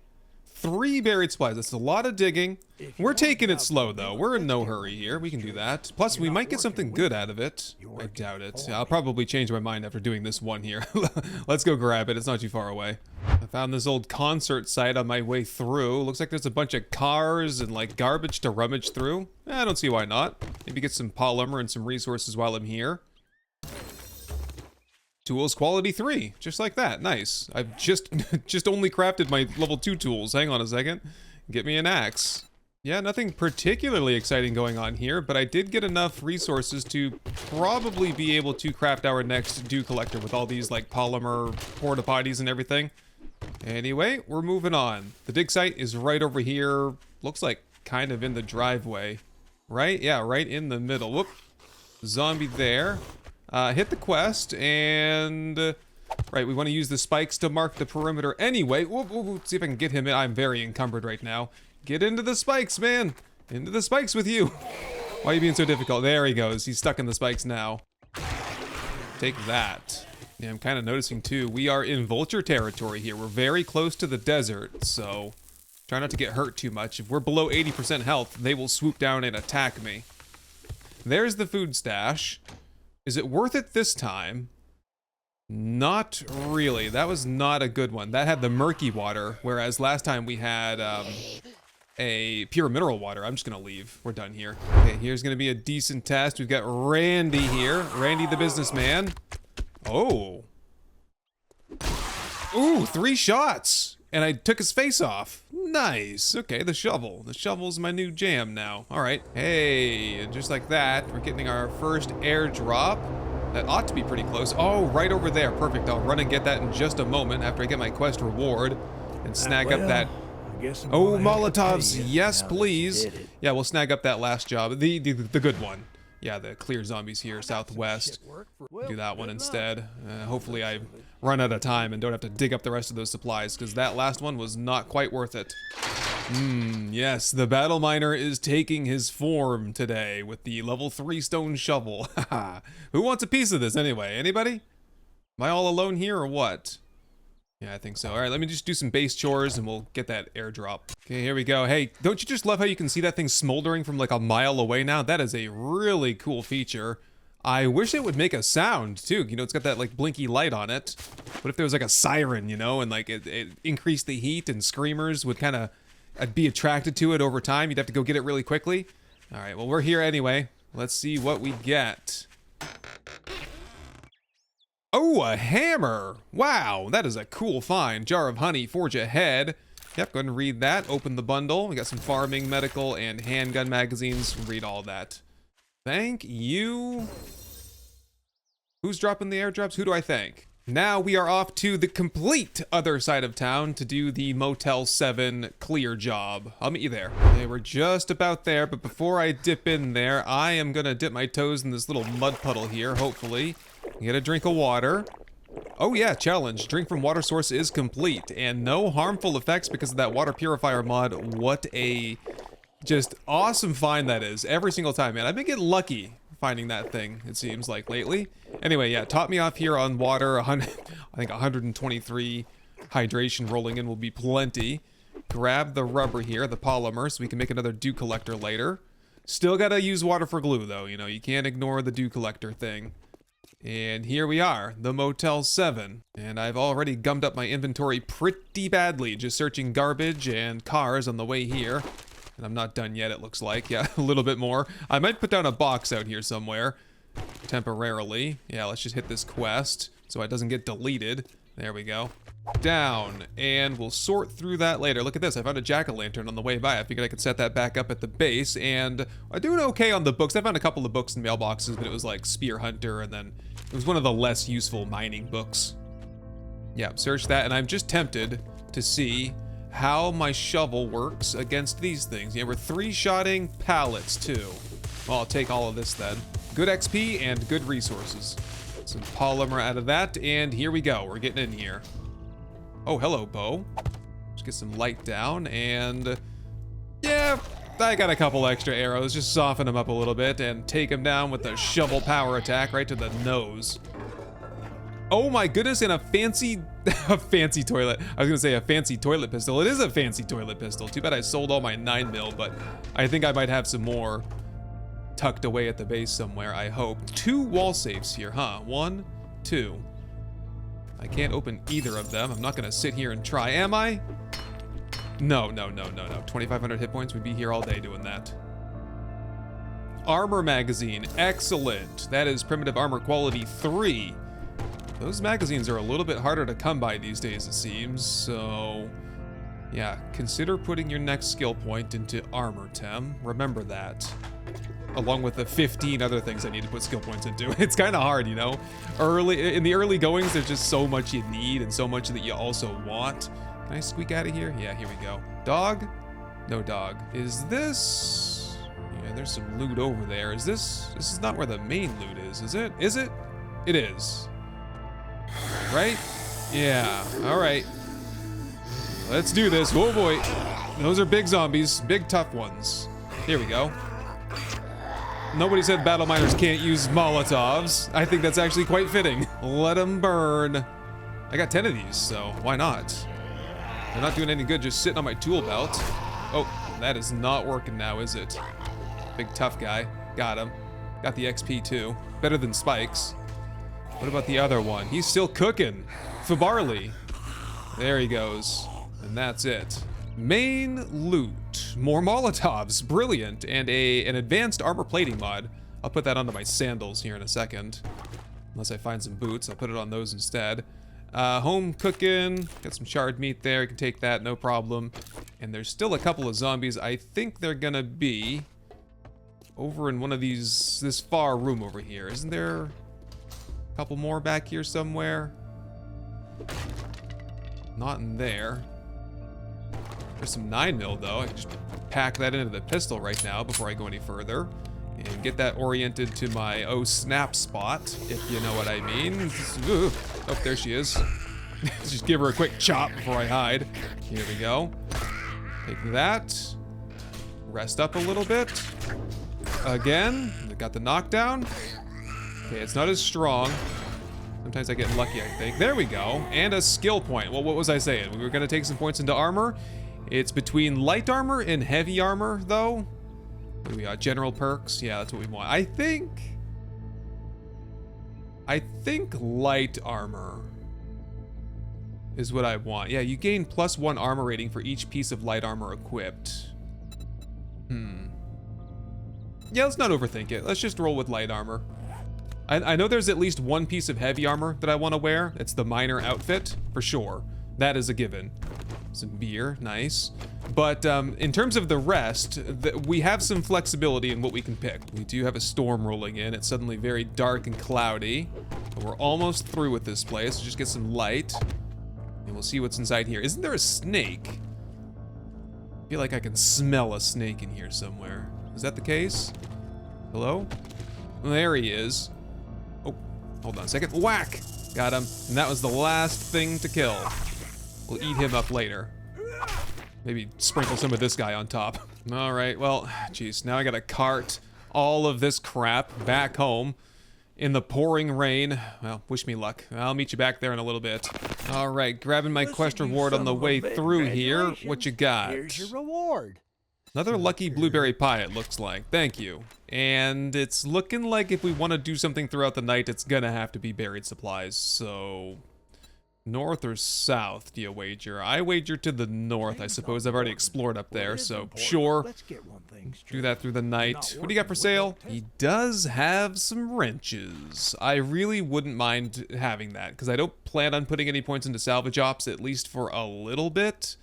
3 buried supplies. That's a lot of digging. We're taking it slow, though. We're in no hurry here. We can do that. Plus, we might get something good out of it. I doubt it. I'll probably change my mind after doing this one here. Let's go grab it. It's not too far away. I found this old concert site on my way through. Looks like there's a bunch of cars and, like, garbage to rummage through. I don't see why not. Maybe get some polymer and some resources while I'm here. Tools quality 3, just like that. Nice. I've just only crafted my level 2 tools. Hang on a second. Get me an axe. Yeah, nothing particularly exciting going on here, but I did get enough resources to probably be able to craft our next dew collector with all these like polymer porta potties and everything. Anyway, we're moving on. The dig site is right over here. Looks like kind of in the driveway. Right? Yeah, right in the middle. Whoop. Zombie there. Hit the quest, and... right, we want to use the spikes to mark the perimeter anyway. Whoop, whoop, whoop. See if I can get him in. I'm very encumbered right now. Get into the spikes, man! Into the spikes with you! Why are you being so difficult? There he goes. He's stuck in the spikes now. Take that. Yeah, I'm kind of noticing, too, we are in vulture territory here. We're very close to the desert, so... try not to get hurt too much. If we're below 80% health, they will swoop down and attack me. There's the food stash. Is it worth it this time? Not really. That was not a good one. That had the murky water, whereas last time we had a pure mineral water. I'm just gonna leave. We're done here. Okay, here's gonna be a decent test. We've got Randy here. Randy the businessman. Oh. Ooh, 3 shots! And I took his face off. Nice. Okay, the shovel. The shovel's my new jam now. All right. Hey, and just like that, we're getting our first airdrop. That ought to be pretty close. Oh, right over there. Perfect. I'll run and get that in just a moment after I get my quest reward and snag up that... oh, Molotovs. Yes, please. Yeah, we'll snag up that last job. The good one. Yeah, the clear zombies here, southwest. Do that one instead. Hopefully I run out of time and don't have to dig up the rest of those supplies, because that last one was not quite worth it. Yes, the battle miner is taking his form today with the level 3 stone shovel. Who wants a piece of this anyway? Anybody? Am I all alone here or what? Yeah, I think so. All right, let me just do some base chores and we'll get that airdrop. Okay, here we go. Hey, don't you just love how you can see that thing smoldering from like a mile away now? That is a really cool feature. I wish it would make a sound too. You know, it's got that like blinky light on it. What if there was like a siren, you know, and like it increased the heat and screamers would kind of be attracted to it over time. You'd have to go get it really quickly. All right, well, we're here anyway. Let's see what we get. Oh, a hammer! Wow, that is a cool find. Jar of honey, forge ahead. Yep, go ahead and read that. Open the bundle. We got some farming, medical, and handgun magazines. Read all that. Thank you. Who's dropping the airdrops? Who do I thank? Now we are off to the complete other side of town to do the Motel 7 clear job. I'll meet you there. Okay, we're just about there, but before I dip in there, I am gonna dip my toes in this little mud puddle here, hopefully. Get a drink of water. Oh yeah, challenge. Drink from water source is complete. And no harmful effects because of that water purifier mod. What a just awesome find that is. Every single time, man. I've been getting lucky finding that thing, it seems like, lately. Anyway, yeah, top me off here on water. I think 123 hydration rolling in will be plenty. Grab the rubber here, the polymer, so we can make another dew collector later. Still gotta use water for glue, though. You know, you can't ignore the dew collector thing. And here we are, the Motel 7. And I've already gummed up my inventory pretty badly, just searching garbage and cars on the way here. And I'm not done yet, it looks like. Yeah, a little bit more. I might put down a box out here somewhere, temporarily. Yeah, let's just hit this quest so it doesn't get deleted. There we go. Down, and we'll sort through that later. Look at this, I found a jack-o'-lantern on the way by. I figured I could set that back up at the base, and I'm doing okay on the books. I found a couple of books in mailboxes, but it was like Spear Hunter, and then it was one of the less useful mining books. Yeah, search that, and I'm just tempted to see how my shovel works against these things. Yeah, we're three-shotting pallets, too. Well, I'll take all of this then. Good XP and good resources. Some polymer out of that, and here we go. We're getting in here. Oh, hello, bow. Let's get some light down, and yeah, I got a couple extra arrows. Just soften them up a little bit and take them down with the shovel power attack right to the nose. Oh my goodness, and a fancy toilet. I was gonna say a fancy toilet pistol. It is a fancy toilet pistol. Too bad I sold all my 9mm, but I think I might have some more tucked away at the base somewhere, I hope. 2 wall safes here, huh? 1, 2. I can't open either of them. I'm not gonna sit here and try, am I? No. 2,500 hit points, we'd be here all day doing that. Armor magazine, excellent. That is primitive armor quality 3. Those magazines are a little bit harder to come by these days, it seems, so yeah, consider putting your next skill point into armor, Tem. Remember that. Along with the 15 other things I need to put skill points into. It's kind of hard, you know? In the early goings, there's just so much you need and so much that you also want. Can I squeak out of here? Yeah, here we go. Dog? No dog. Is this... Yeah, there's some loot over there. Is this... This is not where the main loot is it? Is it? It is. Right? Yeah, alright. Let's do this. Oh boy. Those are big zombies. Big tough ones. Here we go. Nobody said battle miners can't use Molotovs. I think that's actually quite fitting. Let them burn. I got 10 of these, so why not? They're not doing any good just sitting on my tool belt. Oh, that is not working now, is it? Big tough guy. Got him. Got the XP too. Better than Spikes. What about the other one? He's still cooking. Fabarley. There he goes. And that's it. Main loot. More Molotovs. Brilliant. And an advanced armor plating mod. I'll put that onto my sandals here in a second. Unless I find some boots, I'll put it on those instead. Home cooking. Got some charred meat there. You can take that, no problem. And there's still a couple of zombies. I think they're gonna be over in one of this far room over here. Isn't there a couple more back here somewhere? Not in there. There's some 9mm though. I can just pack that into the pistol right now before I go any further. And get that oriented to my oh snap spot, if you know what I mean. Ooh. Oh, there she is. Just give her a quick chop before I hide. Here we go. Take that. Rest up a little bit. Again. Got the knockdown. Okay, it's not as strong. Sometimes I get lucky, I think. There we go. And a skill point. Well, what was I saying? We were going to take some points into armor. It's between light armor and heavy armor, though. Here we are. General perks. Yeah, that's what we want. I think light armor is what I want. Yeah, you gain +1 armor rating for each piece of light armor equipped. Yeah, let's not overthink it. Let's just roll with light armor. I know there's at least one piece of heavy armor that I want to wear. It's the miner outfit, for sure. That is a given. Some beer, nice. But in terms of the rest, we have some flexibility in what we can pick. We do have a storm rolling in. It's suddenly very dark and cloudy. But we're almost through with this place. So just get some light. And we'll see what's inside here. Isn't there a snake? I feel like I can smell a snake in here somewhere. Is that the case? Hello? Well, there he is. Oh, hold on a second. Whack! Got him. And that was the last thing to kill. We'll eat him up later. Maybe sprinkle some of this guy on top. All right, well, geez, now I gotta cart all of this crap back home in the pouring rain. Well, wish me luck. I'll meet you back there in a little bit. All right, grabbing my quest reward on the way through here. What you got? Here's your reward. Another lucky blueberry pie, it looks like. Thank you. And it's looking like if we want to do something throughout the night, it's gonna have to be buried supplies. So, north or south, do you wager? I wager to the north, I suppose. I've already explored up there, so sure. Do that through the night. What do you got for sale? He does have some wrenches. I really wouldn't mind having that, because I don't plan on putting any points into salvage ops, at least for a little bit.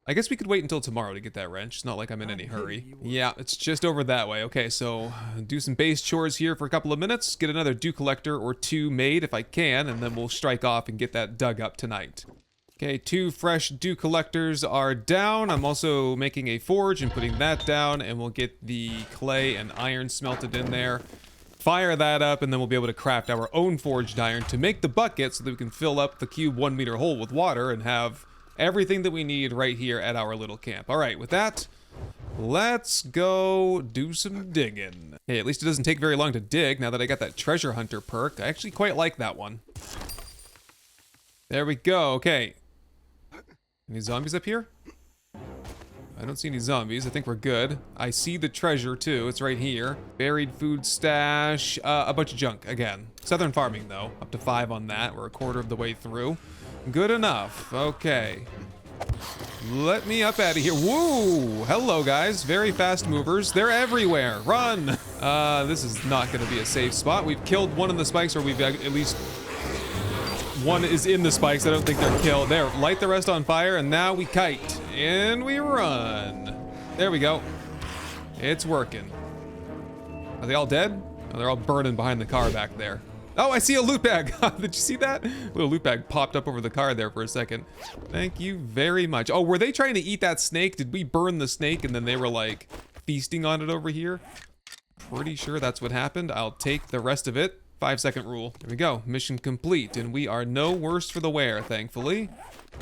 I guess we could wait until tomorrow to get that wrench. It's not like I'm in any hurry. Yeah, it's just over that way. Okay, so do some base chores here for a couple of minutes. Get another dew collector or 2 made if I can, and then we'll strike off and get that dug up tonight. Okay, 2 fresh dew collectors are down. I'm also making a forge and putting that down, and we'll get the clay and iron smelted in there. Fire that up, and then we'll be able to craft our own forged iron to make the bucket so that we can fill up the cube 1 meter hole with water and have everything that we need right here at our little camp. All right, with that, let's go do some digging. Hey, at least it doesn't take very long to dig now that I got that treasure hunter perk. I actually quite like that one. There we go. Okay. Any zombies up here? I don't see any zombies. I think we're good. I see the treasure too. It's right here. Buried food stash. A bunch of junk again. Southern farming though. Up to 5 on that. We're a quarter of the way through. Good enough. Okay. Let me up out of here. Woo! Hello, guys. Very fast movers. They're everywhere. Run! This is not going to be a safe spot. We've killed one of the spikes, or we've at least... one is in the spikes. I don't think they're killed. There. Light the rest on fire, and now we kite. And we run. There we go. It's working. Are they all dead? Oh, they're all burning behind the car back there. Oh, I see a loot bag. Did you see that? A little loot bag popped up over the car there for a second. Thank you very much. Oh, were they trying to eat that snake? Did we burn the snake and then they were like feasting on it over here? Pretty sure that's what happened. I'll take the rest of it. 5-second rule. There we go. Mission complete. And we are no worse for the wear, thankfully.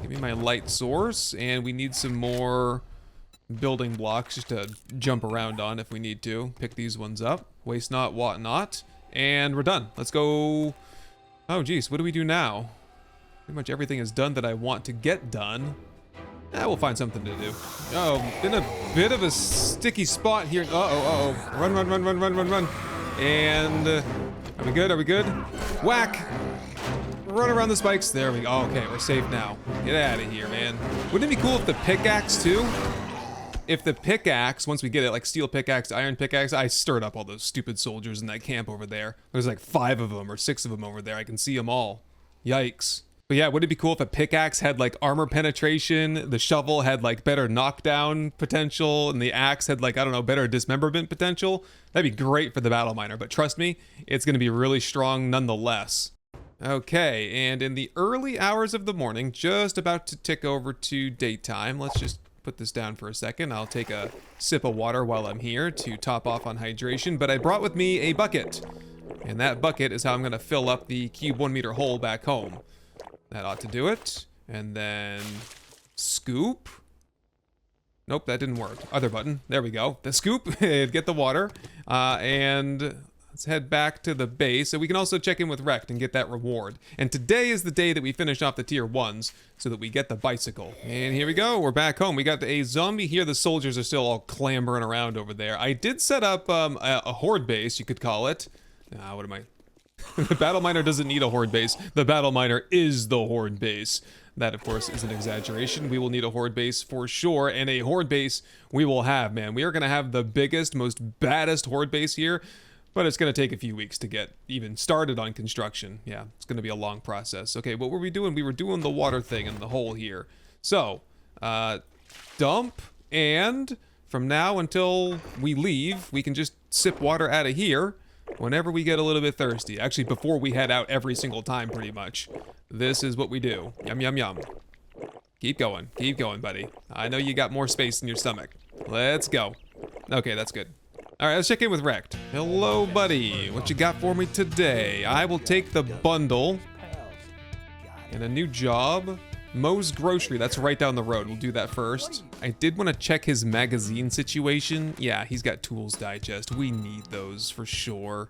Give me my light source. And we need some more building blocks just to jump around on if we need to. Pick these ones up. Waste not, want not. And we're done. Let's go. Oh, geez. What do we do now? Pretty much everything is done that I want to get done. We'll find something to do. Oh, in a bit of a sticky spot here. Uh-oh, uh-oh. Run, run, run, run, run, run, run. And are we good? Are we good? Whack. Run around the spikes. There we go. Okay, we're safe now. Get out of here, man. Wouldn't it be cool if the pickaxe, too? If the pickaxe, once we get it, like steel pickaxe, iron pickaxe, I stirred up all those stupid soldiers in that camp over there. There's like 5 of them or 6 of them over there. I can see them all. Yikes. But yeah, would it be cool if a pickaxe had like armor penetration, the shovel had like better knockdown potential, and the axe had like, I don't know, better dismemberment potential? That'd be great for the battle miner, but trust me, it's gonna be really strong nonetheless. Okay, and in the early hours of the morning, just about to tick over to daytime, let's just put this down for a second. I'll take a sip of water while I'm here to top off on hydration, but I brought with me a bucket. And that bucket is how I'm gonna fill up the cube 1 meter hole back home. That ought to do it. And then scoop. Nope, that didn't work. Other button. There we go. The scoop, get the water. And let's head back to the base. So we can also check in with Rect and get that reward. And today is the day that we finish off the tier 1s so that we get the bicycle. And here we go. We're back home. We got a zombie here. The soldiers are still all clambering around over there. I did set up a horde base, you could call it. What am I? The battle miner doesn't need a horde base. The battle miner is the horde base. That, of course, is an exaggeration. We will need a horde base for sure, and a horde base we will have, man. We are going to have the biggest, most baddest horde base here, but it's going to take a few weeks to get even started on construction. Yeah, it's going to be a long process. Okay, what were we doing? We were doing the water thing in the hole here. So, dump, and from now until we leave, we can just sip water out of here whenever we get a little bit thirsty. Actually, before we head out every single time, pretty much. This is what we do. Yum, yum, yum. Keep going, buddy. I know you got more space in your stomach. Let's go. Okay, that's good. All right, let's check in with Rect. Hello, buddy. What you got for me today? I will take the bundle. And a new job. Moe's Grocery, that's right down the road. We'll do that first. I did want to check his magazine situation. Yeah, he's got Tools Digest. We need those for sure.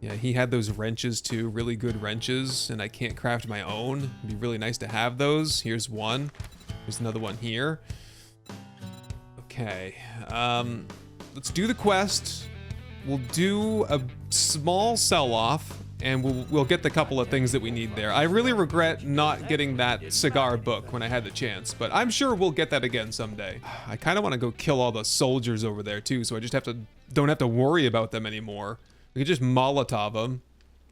Yeah, he had those wrenches too, really good wrenches, and I can't craft my own. It'd be really nice to have those. Here's one. There's another one here. Okay, let's do the quest. We'll do a small sell-off, and we'll get the couple of things that we need there. I really regret not getting that cigar book when I had the chance, but I'm sure we'll get that again someday. I kind of want to go kill all the soldiers over there too, so I just don't have to worry about them anymore. We can just Molotov them.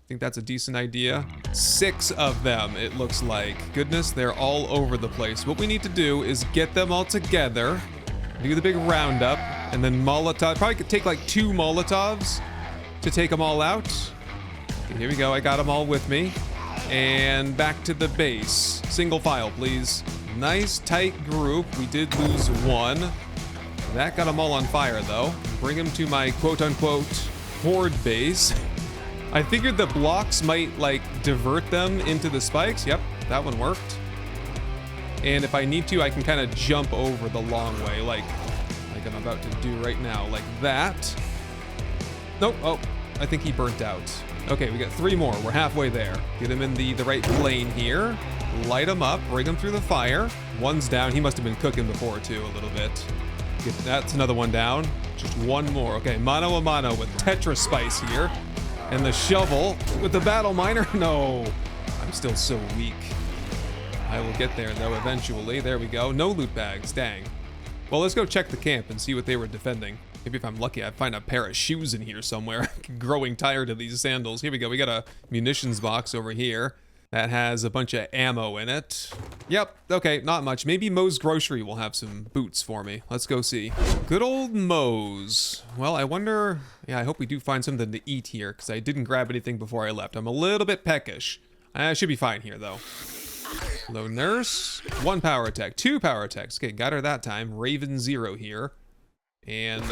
I think that's a decent idea. 6 of them, it looks like. Goodness, they're all over the place. What we need to do is get them all together, do the big roundup, and then Molotov. Probably could take like 2 Molotovs to take them all out. Okay, here we go. I got them all with me. And back to the base. Single file, please. Nice tight group. We did lose 1. That got them all on fire, though. Bring them to my quote-unquote horde base. I figured the blocks might, like, divert them into the spikes. Yep, that one worked. And if I need to, I can kind of jump over the long way, like I'm about to do right now, like that. Nope, oh, I think he burnt out. Okay, we got 3 more, we're halfway there. Get him in the right plane here. Light him up, bring him through the fire. 1's down, he must have been cooking before too, a little bit. That's another 1 down. Just 1 more, okay, mano a mano with Tetra Spice here. And the shovel with the battle miner, no. I'm still so weak. I will get there though eventually. There we go. No loot bags, dang. Well, let's go check the camp and see what they were defending. Maybe if I'm lucky, I find a pair of shoes in here somewhere. Growing tired of these sandals. Here we go. We got a munitions box over here that has a bunch of ammo in it. Yep, okay, not much. Maybe Moe's Grocery will have some boots for me. Let's go see. Good old Moe's. Well, I wonder... Yeah, I hope we do find something to eat here, because I didn't grab anything before I left. I'm a little bit peckish. I should be fine here, though. Hello, nurse. 1 power attack, 2 power attacks. Okay, got her that time. Raven 0 here. And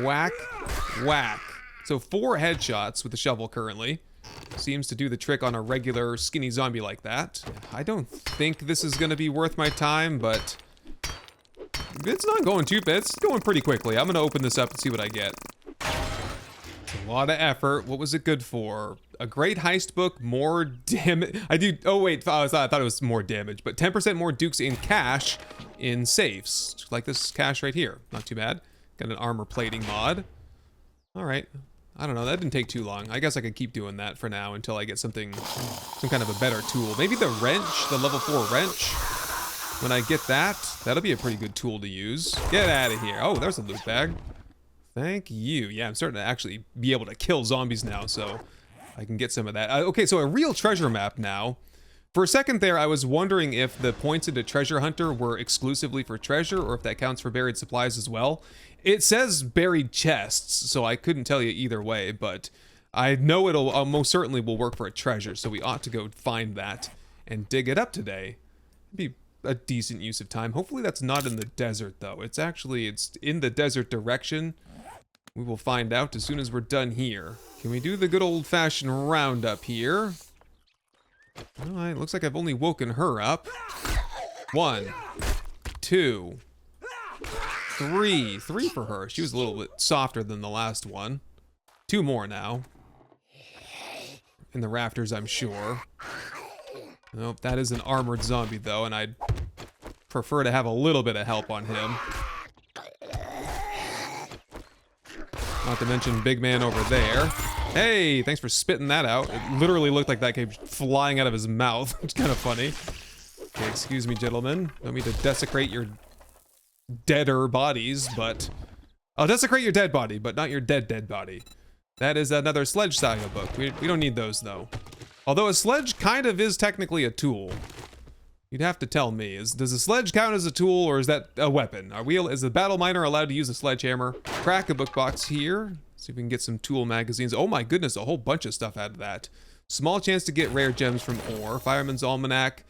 whack, whack. So 4 headshots with the shovel currently. Seems to do the trick on a regular skinny zombie like that. I don't think this is gonna be worth my time, but it's not going too bad. It's going pretty quickly. I'm gonna open this up and see what I get. A lot of effort. What was it good for? A great heist book, more damage. Oh wait, I thought it was more damage, but 10% more dukes in cash in safes. Like this cash right here. Not too bad. Got an armor plating mod. All right. I don't know, that didn't take too long. I guess I could keep doing that for now until I get some kind of a better tool. Maybe the wrench, the level 4 wrench. When I get that, that'll be a pretty good tool to use. Get out of here. Oh, there's a loot bag. Thank you. Yeah, I'm starting to actually be able to kill zombies now, so I can get some of that. Okay, so a real treasure map now. For a second there, I was wondering if the points into Treasure Hunter were exclusively for treasure, or if that counts for buried supplies as well. It says buried chests, so I couldn't tell you either way, but I know it'll most certainly will work for a treasure, so we ought to go find that and dig it up today. It'd be a decent use of time. Hopefully that's not in the desert, though. It's in the desert direction. We will find out as soon as we're done here. Can we do the good old-fashioned roundup here? Alright, looks like I've only woken her up. 1, 2, 3. 3 for her. She was a little bit softer than the last one. 2 more now. In the rafters, I'm sure. Nope, that is an armored zombie, though, and I'd prefer to have a little bit of help on him. Not to mention big man over there. Hey, thanks for spitting that out. It literally looked like that came flying out of his mouth. It's kind of funny. Okay, excuse me, gentlemen. Don't mean to desecrate your deader bodies, but... I'll desecrate your dead body, but not your dead body. That is another Sledge Saga book. We don't need those, though. Although a sledge kind of is technically a tool. You'd have to tell me. Does a sledge count as a tool, or is that a weapon? Is the battle miner allowed to use a sledgehammer? Crack a book box here. See if we can get some tool magazines. Oh my goodness, a whole bunch of stuff out of that. Small chance to get rare gems from ore. Fireman's Almanac.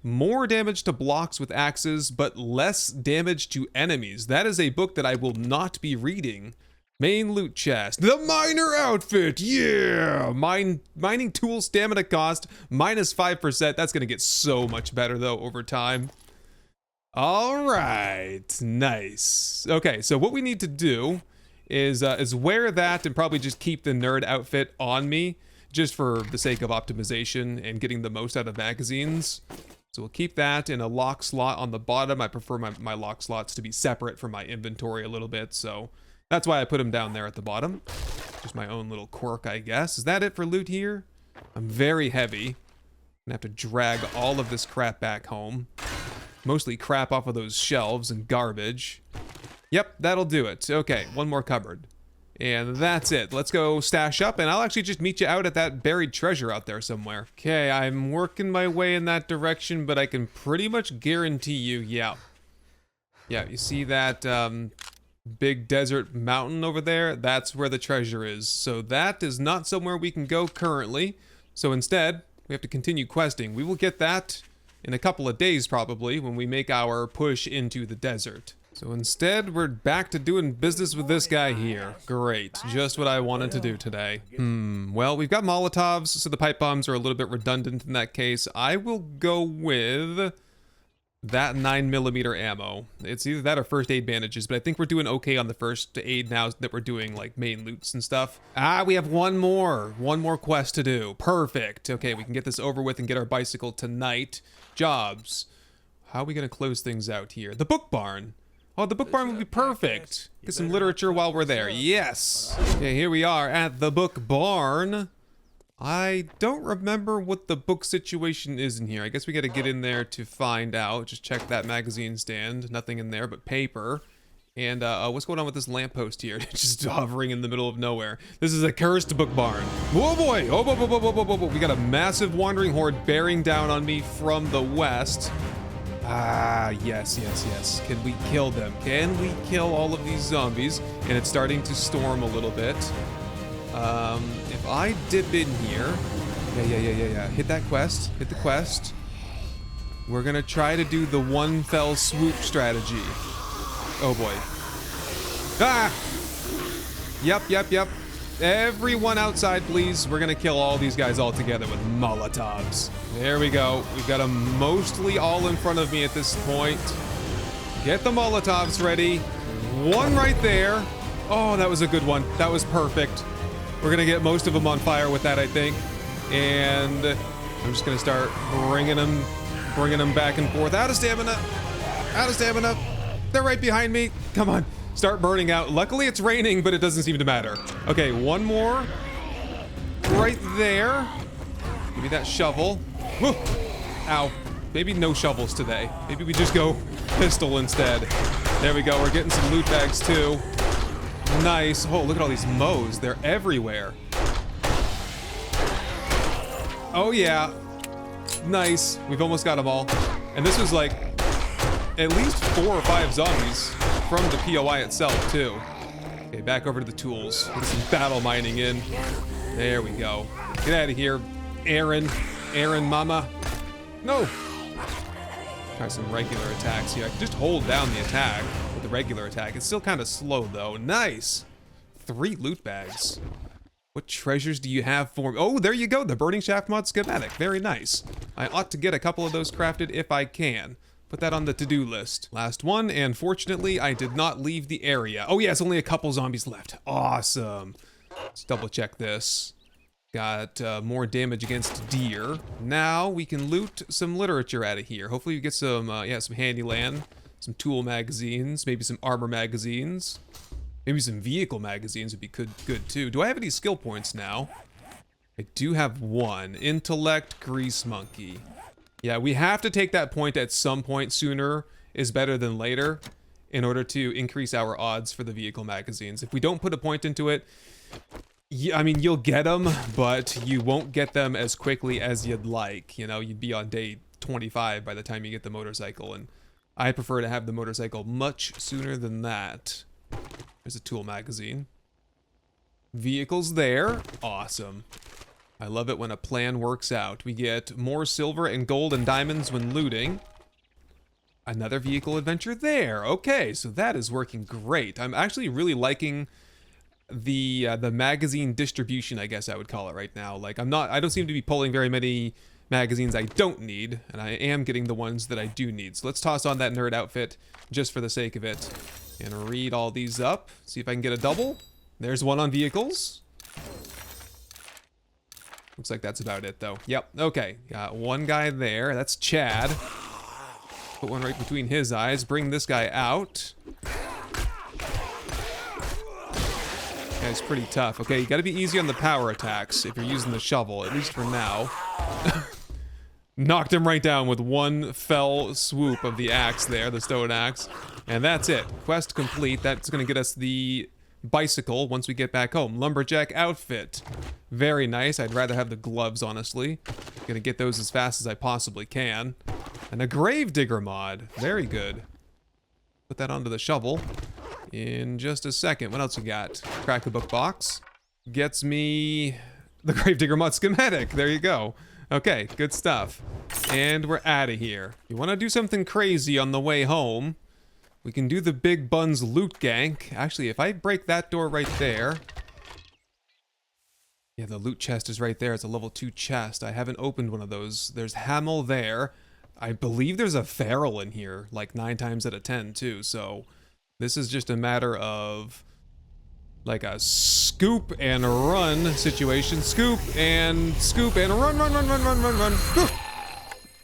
More damage to blocks with axes, but less damage to enemies. That is a book that I will not be reading. Main loot chest. The miner outfit, yeah! Mining tool stamina cost, minus 5%. That's gonna get so much better though over time. All right, nice. Okay, so what we need to do is wear that and probably just keep the nerd outfit on me, just for the sake of optimization and getting the most out of magazines. So we'll keep that in a lock slot on the bottom. I prefer my lock slots to be separate from my inventory a little bit, so That's why I put him down there at the bottom. Just my own little quirk, I guess. Is that it for loot here? I'm very heavy. I'm gonna have to drag all of this crap back home. Mostly crap off of those shelves and garbage. Yep, that'll do it. Okay, one more cupboard. And that's it. Let's go stash up, and I'll actually just meet you out at that buried treasure out there somewhere. Okay, I'm working my way in that direction, but I can pretty much guarantee you, yeah, you see that big desert mountain over there? That's where the treasure is. So that is not somewhere we can go currently. So instead, we have to continue questing. We will get that in a couple of days probably when we make our push into the desert. So instead, we're back to doing business with this guy here. Great, just what I wanted to do today. Well, we've got Molotovs, so the pipe bombs are a little bit redundant in that case. I will go with that 9mm ammo. It's either that or first aid bandages, but I think we're doing okay on the first aid now that we're doing like main loots and stuff. Ah, we have one more quest to do. Perfect. Okay, we can get this over with and get our bicycle tonight. Jobs. How are we gonna close things out here? The book barn. Oh, the book barn would be perfect. Get some literature while we're there. Yes. Okay, here we are at the book barn. I don't remember what the book situation is in here. I guess we gotta get in there to find out. Just check that magazine stand. Nothing in there but paper. And what's going on with this lamppost here? Just hovering in the middle of nowhere. This is a cursed book barn. Whoa, boy. Oh, whoa, whoa, whoa, whoa, whoa, whoa. We got a massive wandering horde bearing down on me from the west. Ah, yes, yes, yes. Can we kill them? Can we kill all of these zombies? And it's starting to storm a little bit. If I dip in here... Yeah. Hit that quest. Hit the quest. We're gonna try to do the one fell swoop strategy. Oh, boy. Ah! Yep. Everyone outside, please. We're gonna kill all these guys all together with Molotovs. There we go. We've got them mostly all in front of me at this point. Get the Molotovs ready. One right there. Oh, that was a good one. That was perfect. We're gonna get most of them on fire with that, I think. And I'm just gonna start bringing them back and forth. Out of stamina. They're right behind me. Come on. Start burning out. Luckily it's raining, but it doesn't seem to matter. Okay, one more. Right there. Give me that shovel. Whew. Ow. Maybe no shovels today. Maybe we just go pistol instead. There we go. We're getting some loot bags too. Nice. Oh, look at all these mows. They're everywhere. Oh yeah. Nice. We've almost got them all. And this was like at least 4 or 5 zombies from the POI itself too. Okay, back over to the tools. Get some battle mining in. There we go. Get out of here, Aaron mama. No. Try some regular attacks here. I can just hold down the attack with the regular attack. It's still kind of slow though. Nice. 3 loot bags. What treasures do you have for me? Oh, there you go. The burning shaft mod schematic. Very nice. I ought to get a couple of those crafted if I can. Put that on the to-do list. Last one, and fortunately, I did not leave the area. Oh yeah, it's only a couple zombies left. Awesome. Let's double check this. Got more damage against deer. Now we can loot some literature out of here. Hopefully we get some, some Handyland, some tool magazines, maybe some armor magazines. Maybe some vehicle magazines would be good too. Do I have any skill points now? I do have 1. Intellect, Grease Monkey. Yeah, we have to take that point at some point. Sooner is better than later in order to increase our odds for the vehicle magazines. If we don't put a point into it, I mean, you'll get them, but you won't get them as quickly as you'd like. You know, you'd be on day 25 by the time you get the motorcycle, and I prefer to have the motorcycle much sooner than that. There's a tool magazine. Vehicles there. Awesome. I love it when a plan works out. We get more silver and gold and diamonds when looting. Another vehicle adventure there. Okay, so that is working great. I'm actually really liking the magazine distribution, I guess I would call it right now. Like I don't seem to be pulling very many magazines I don't need, and I am getting the ones that I do need. So let's toss on that nerd outfit just for the sake of it and read all these up. See if I can get a double. There's one on vehicles. Looks like that's about it, though. Yep, okay. Got one guy there. That's Chad. Put one right between his eyes. Bring this guy out. guy's pretty tough. Okay, you gotta be easy on the power attacks if you're using the shovel, at least for now. Knocked him right down with one fell swoop of the axe there, the stone axe. And that's it. Quest complete. That's gonna get us the bicycle once we get back home. Lumberjack outfit. Very nice. I'd rather have the gloves, honestly. Gonna get those as fast as I possibly can. And a gravedigger mod. Very good. Put that onto the shovel in just a second. What else we got? Crack a book box. Gets me the gravedigger mod schematic. There you go. Okay, good stuff. And we're out of here. You want to do something crazy on the way home, we can do the Big Buns loot gank. Actually, if I break that door right there... Yeah, the loot chest is right there. It's a level 2 chest. I haven't opened one of those. There's Hamel there. I believe there's a feral in here, like 9 times out of 10 too, so... This is just a matter of... like a scoop and run situation. Scoop and run, run, run, run, run, run, run.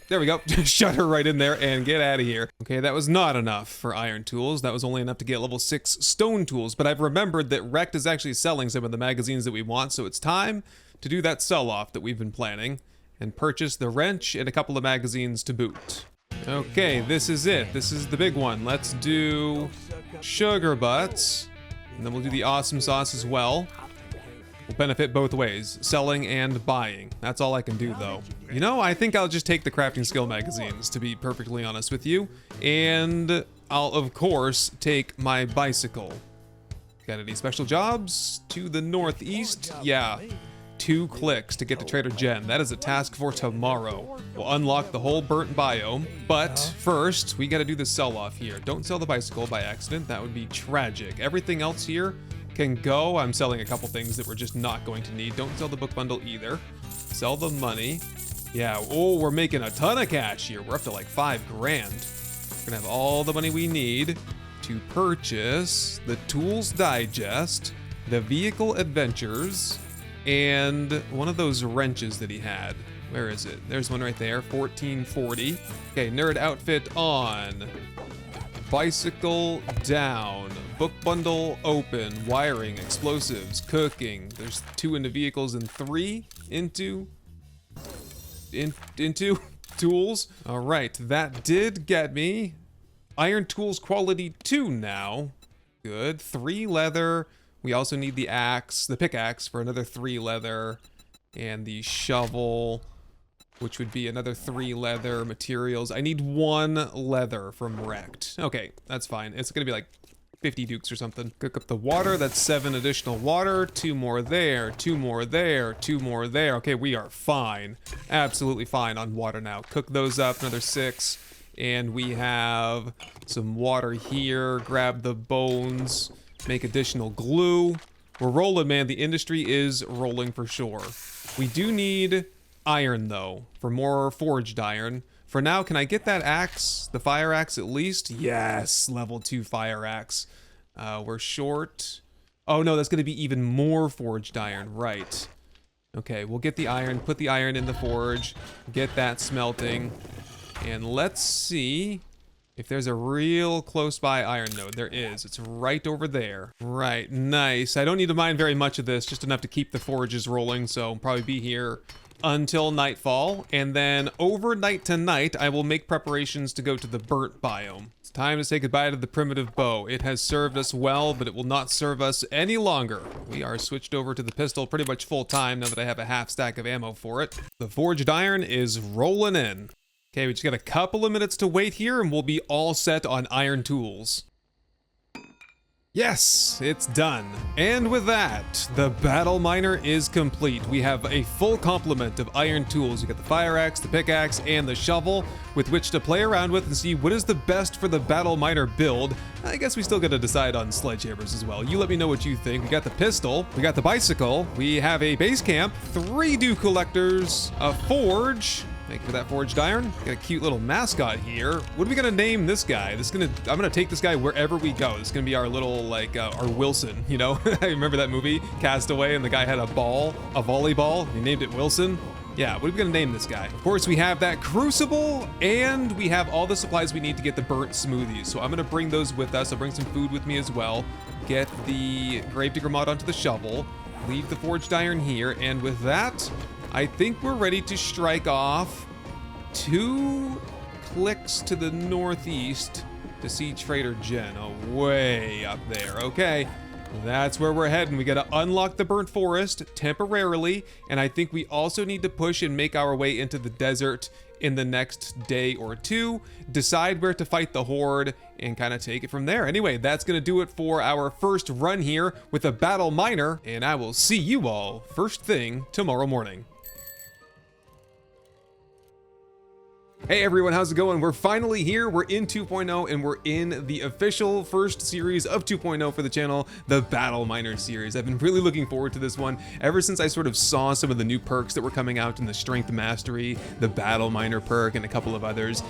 There we go. Shut her right in there and get out of here. Okay, that was not enough for iron tools. That was only enough to get level 6 stone tools, but I've remembered that Rect is actually selling some of the magazines that we want, so it's time to do that sell-off that we've been planning and purchase the wrench and a couple of magazines to boot. Okay, this is it. This is the big one. Let's do sugar butts. And then we'll do the awesome sauce as well. We'll benefit both ways, selling and buying. That's all I can do though. You know, I think I'll just take the crafting skill magazines, to be perfectly honest with you. And I'll of course take my bicycle. Got any special jobs? To the northeast? Yeah. 2 clicks to get to Trader Jen. That is a task for tomorrow. We'll unlock the whole burnt biome, but first we gotta do the sell-off here. Don't sell the bicycle by accident, that would be tragic. Everything else here can go. I'm selling a couple things that we're just not going to need. Don't sell the book bundle either. Sell the money. Yeah, oh, we're making a ton of cash here. We're up to like 5 grand. We're gonna have all the money we need to purchase the Tools Digest, the Vehicle Adventures, and one of those wrenches that he had. Where is it? There's one right there, 1440. Okay, nerd outfit on. Bicycle down. Book bundle open. Wiring, explosives, cooking. There's 2 into vehicles and 3 into tools. All right, that did get me iron tools quality 2 now. Good. 3 leather. We also need the axe, the pickaxe for another 3 leather, and the shovel, which would be another 3 leather materials. I need 1 leather from Rect. Okay, that's fine. It's gonna be like 50 dukes or something. Cook up the water, that's 7 additional water, 2 more there, 2 more there, 2 more there. Okay, we are fine. Absolutely fine on water now. Cook those up, another 6, and we have some water here. Grab the bones. Make additional glue. We're rolling, man. The industry is rolling for sure. We do need iron, though, for more forged iron. For now, can I get that axe, the fire axe at least? Yes, level 2 fire axe. We're short. Oh, no, that's going to be even more forged iron. Right. Okay, we'll get the iron, put the iron in the forge, get that smelting, and let's see if there's a real close by iron node. There is. It's right over there. Right, nice. I don't need to mine very much of this, just enough to keep the forges rolling, so I'll probably be here until nightfall. And then overnight tonight, I will make preparations to go to the burnt biome. It's time to say goodbye to the primitive bow. It has served us well, but it will not serve us any longer. We are switched over to the pistol pretty much full time now that I have a half stack of ammo for it. The forged iron is rolling in. Okay, we just got a couple of minutes to wait here and we'll be all set on iron tools. Yes, it's done. And with that, the battle miner is complete. We have a full complement of iron tools. You got the fire axe, the pickaxe, and the shovel with which to play around with and see what is the best for the battle miner build. I guess we still got to decide on sledgehammers as well. You let me know what you think. We got the pistol, we got the bicycle, we have a base camp, 3 dew collectors, a forge. Thank you for that forged iron. Got a cute little mascot here. What are we gonna name this guy? I'm gonna take this guy wherever we go. This is gonna be our little, like, our Wilson, you know? I remember that movie, Castaway, and the guy had a ball, a volleyball. He named it Wilson. Yeah, what are we gonna name this guy? Of course, we have that Crucible, and we have all the supplies we need to get the burnt smoothies. So I'm gonna bring those with us. I'll bring some food with me as well. Get the Gravedigger mod onto the shovel. Leave the forged iron here, and with that, I think we're ready to strike off 2 clicks to the northeast to see Trader Jen. Oh, way up there. Okay. That's where we're heading. We got to unlock the burnt forest temporarily, and I think we also need to push and make our way into the desert in the next day or 2, decide where to fight the horde, and kind of take it from there. Anyway, that's going to do it for our first run here with a battle miner, and I will see you all first thing tomorrow morning. Hey everyone, how's it going? We're finally here. We're in 2.0 and we're in the official first series of 2.0 for the channel, the Battle Miner series. I've been really looking forward to this one ever since I sort of saw some of the new perks that were coming out in the Strength Mastery, the Battle Miner perk, and a couple of others.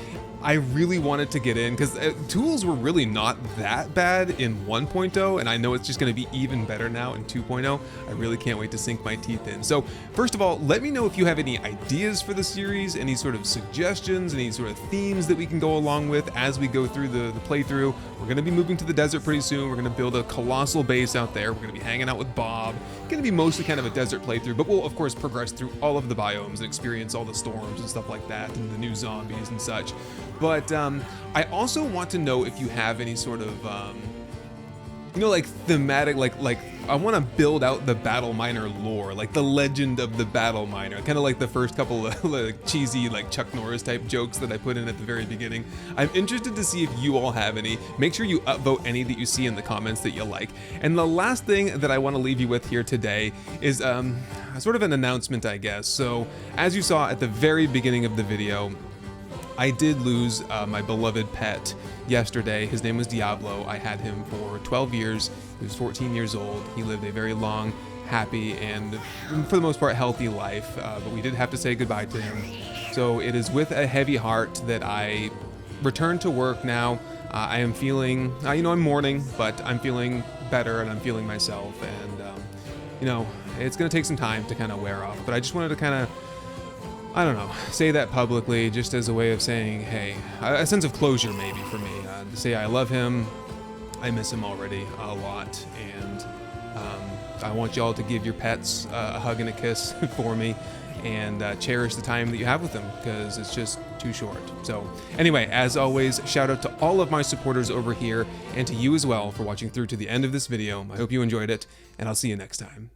I really wanted to get in because tools were really not that bad in 1.0, and I know it's just going to be even better now in 2.0. I really can't wait to sink my teeth in. So first of all, let me know if you have any ideas for the series, any sort of suggestions, any sort of themes that we can go along with as we go through the playthrough. We're going to be moving to the desert pretty soon. We're going to build a colossal base out there. We're going to be hanging out with Bob. It's going to be mostly kind of a desert playthrough, but we'll of course progress through all of the biomes and experience all the storms and stuff like that, and the new zombies and such. But I also want to know if you have any sort of you know, like thematic, like I want to build out the Battle Miner lore, like the legend of the Battle Miner, kind of like the first couple of like cheesy like Chuck Norris type jokes that I put in at the very beginning. I'm interested to see if you all have any. Make sure you upvote any that you see in the comments that you like. And the last thing that I want to leave you with here today is sort of an announcement, I guess. So as you saw at the very beginning of the video, I did lose my beloved pet yesterday. His name was Diablo. I had him for 12 years. He was 14 years old. He lived a very long, happy, and for the most part healthy life, but we did have to say goodbye to him. So it is with a heavy heart that I return to work now. I am feeling, you know, I'm mourning, but I'm feeling better and I'm feeling myself, and you know, it's gonna take some time to kind of wear off, but I just wanted to kind of, I don't know, say that publicly just as a way of saying, hey, a sense of closure maybe for me, to say I love him, I miss him already a lot, and I want y'all to give your pets a hug and a kiss for me, and cherish the time that you have with them, because it's just too short. So anyway, as always, shout out to all of my supporters over here, and to you as well for watching through to the end of this video. I hope you enjoyed it, and I'll see you next time.